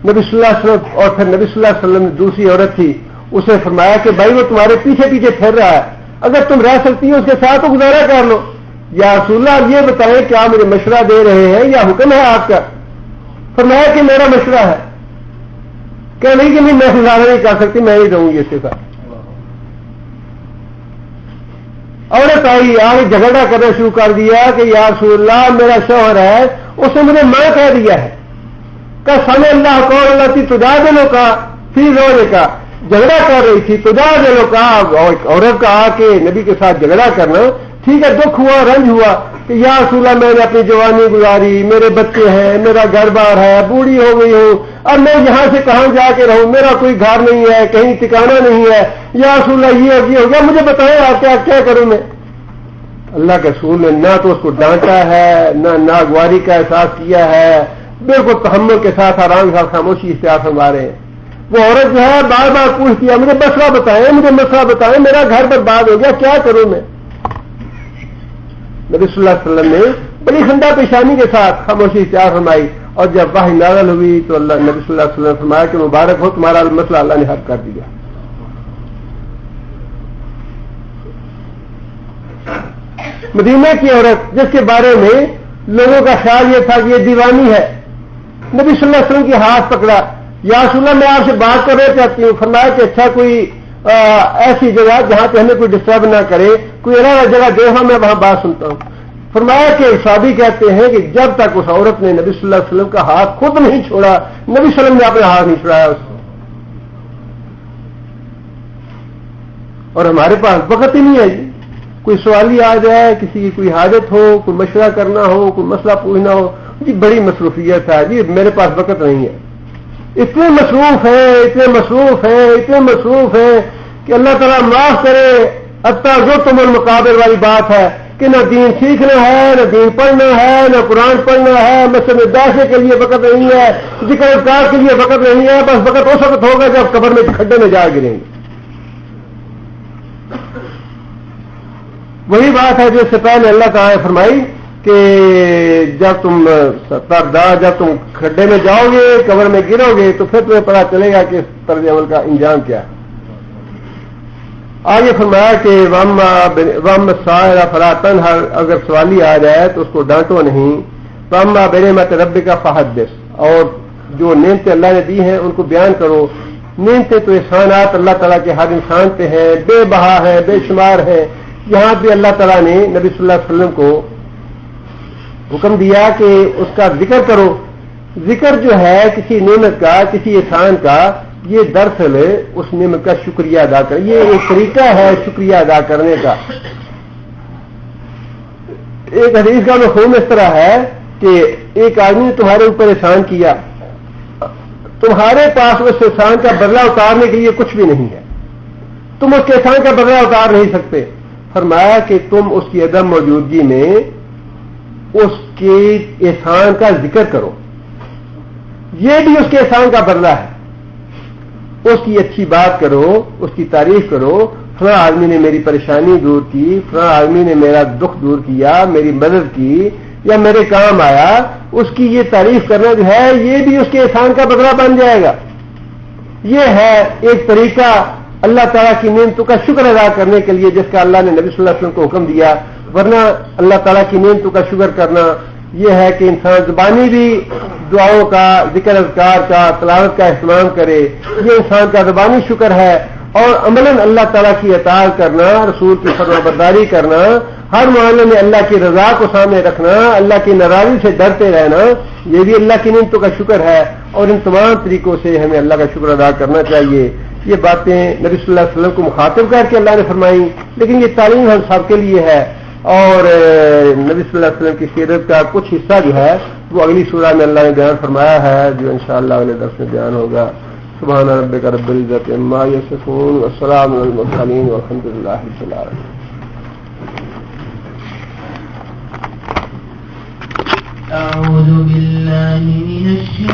نبی صلی اللہ علیہ وسلم اور پھر نبی صلی اللہ علیہ وسلم نے دوسری عورت تھی، اس نے فرمایا کہ بھائی وہ تمہارے پیچھے پیچھے پھر رہا ہے، اگر تم رہ سکتی ہو اس کے ساتھ تو گزارا کر لو. یا رسول اللہ آپ یہ بتائیں کہ آپ مجھے مشورہ دے رہے ہیں یا حکم ہے آپ کا؟ فرمایا کہ میرا مشورہ ہے. کہ نہیں میں گزارا نہیں کر سکتی، میں نہیں رہوں گی اس کے ساتھ. عورت آئی، آگے جھگڑا کرنا شروع کر دیا کہ یا رسول اللہ میرا شوہر ہے، اس نے مجھے ماں کہہ دیا ہے. کہ سمے اللہ قول اللہ تھی تجا دلوں کا پھر رونے کا. جھگڑا کر رہی تھی، تجا دلوں کا. عورت کا آ کے نبی کے ساتھ جھگڑا کرنا ٹھیک ہے، دکھ ہوا، رنج ہوا کہ یا رسول اللہ میں نے اپنی جوانی گزاری، میرے بچے ہیں، میرا گھر بار ہے، بوڑھی ہو گئی ہوں، اب میں یہاں سے کہاں جا کے رہوں، میرا کوئی گھر نہیں ہے، کہیں ٹھکانا نہیں ہے. یا رسول اللہ یہ ہو گیا، مجھے بتائیں آپ کیا کروں میں؟ اللہ کے رسول نے نہ تو اس کو ڈانٹا ہے، نہ ناگواری کا احساس کیا ہے، بالکل تحمل کے ساتھ آرام کے ساتھ خاموشی اختیار فرما رہے ہیں. وہ عورت جو ہے بار بار پوچھتی ہے مجھے مسئلہ بتائیں، میرا گھر برباد ہو گیا، کیا کروں میں؟ نبی صلی اللہ علیہ وسلم نے بڑی خندہ پیشانی کے ساتھ خاموشی اختیار فرمائی. اور جب وحی نازل ہوئی تو نبی صلی اللہ علیہ وسلم نے فرمایا کہ مبارک ہو تمہارا مسئلہ اللہ نے حل کر دیا. مدینہ کی عورت جس کے بارے میں لوگوں کا خیال یہ تھا کہ یہ دیوانی ہے، نبی صلی اللہ علیہ وسلم کے ہاتھ پکڑا. یا رسول اللہ میں آپ سے بات کرنا چاہتی ہوں. فرمایا کہ اچھا کوئی ایسی جگہ جہاں پہ ہمیں کوئی ڈسٹرب نہ کرے، کوئی الگ جگہ دیکھا میں وہاں بات سنتا ہوں. فرمایا کہ صحابی کہتے ہیں کہ جب تک اس عورت نے نبی صلی اللہ علیہ وسلم کا ہاتھ خود نہیں چھوڑا، نبی صلی اللہ علیہ وسلم نے اپنا ہاتھ نہیں چھوڑایا اس کو. اور ہمارے پاس وقت ہی نہیں ہے جی. کوئی سوال ہی آ جائے، کسی کی کوئی حاجت ہو، کوئی مشورہ کرنا ہو، کوئی مسئلہ پوچھنا ہو، جی بڑی مصروفیت ہے جی، میرے پاس وقت نہیں ہے. اتنے مصروف ہیں کہ اللہ تعالیٰ معاف کرے. حتیٰ جو تم المقابر والی بات ہے کہ نہ دین سیکھنا ہے، نہ دین پڑھنا ہے، نہ قرآن پڑھنا ہے، مسجد میں داخلے کے لیے وقت نہیں ہے، ذکر اذکار کے لیے وقت نہیں ہے. بس وقت اس وقت ہوگا جب قبر میں کھڈے میں جا گریں گے. وہی بات ہے جو اس سے پہلے اللہ تعالیٰ نے فرمائی کہ جب تم کھڈے میں جاؤ گے، قبر میں گرو گے، تو پھر تمہیں پتا چلے گا کہ اس طرز عمل کا انجام کیا ہے. آگے فرمایا کہ وَأَمَّا السَّائِلَ فَلَا تَنْهَرْ، اگر سوالی آ جائے تو اس کو ڈانٹو نہیں. وَأَمَّا بِنِعْمَةِ رَبِّكَ فَحَدِّثْ، اور جو نعمتیں اللہ نے دی ہیں ان کو بیان کرو. نعمتیں تو احسانات اللہ تعالیٰ کے ہر انسان پہ ہیں، بے بہا ہیں، بے شمار ہیں. یہاں بھی اللہ تعالیٰ نے نبی صلی اللہ علیہ وسلم کو حکم دیا کہ اس کا ذکر کرو. ذکر جو ہے کسی نعمت کا، کسی احسان کا، یہ دراصل اس نعمت کا شکریہ ادا کر، یہ ایک طریقہ ہے شکریہ ادا کرنے کا. ایک حدیث کا مفہوم اس طرح ہے کہ ایک آدمی نے تمہارے اوپر احسان کیا، تمہارے پاس اس احسان کا بدلہ اتارنے کے لیے کچھ بھی نہیں ہے، تم اس کے احسان کا بدلہ اتار نہیں سکتے. فرمایا کہ تم اس کی عدم موجودگی میں اس کے احسان کا ذکر کرو، یہ بھی اس کے احسان کا بدلہ ہے. اس کی اچھی بات کرو، اس کی تعریف کرو. فلاں آدمی نے میری پریشانی دور کی، فلاں آدمی نے میرا دکھ دور کیا، میری مدد کی یا میرے کام آیا، اس کی یہ تعریف کرنا جو ہے یہ بھی اس کے احسان کا بدلہ بن جائے گا. یہ ہے ایک طریقہ اللہ تعالیٰ کی نعمتوں کا شکر ادا کرنے کے لیے جس کا اللہ نے نبی صلی اللہ علیہ وسلم کو حکم دیا. ورنہ اللہ تعالیٰ کی نعمتوں کا شکر کرنا یہ ہے کہ انسان زبانی بھی دعاؤں کا، ذکر اذکار کا، تلاوت کا اہتمام کرے، یہ انسان کا زبانی شکر ہے. اور عملاً اللہ تعالیٰ کی اطاعت کرنا، رسول کی فرمانبرداری کرنا، ہر معاملے میں اللہ کی رضا کو سامنے رکھنا، اللہ کی ناراضی سے ڈرتے رہنا، یہ بھی اللہ کی نعمتوں کا شکر ہے. اور ان تمام طریقوں سے ہمیں اللہ کا شکر ادا کرنا چاہیے. یہ باتیں نبی صلی اللہ علیہ وسلم کو مخاطب کر کے اللہ نے فرمائی، لیکن یہ تعلیم ہم سب کے لیے ہے، اور نبی صلی اللہ علیہ وسلم کی سیرت کا کچھ حصہ جو ہے وہ اگلی سورہ میں اللہ نے بیان فرمایا ہے، جو انشاءاللہ اگلے درس میں بیان ہوگا۔ سبحان ربک رب العزت عما یصفون والسلام علی المرسلین والحمد للہ رب العالمین۔ أعوذ بالله من الشيطان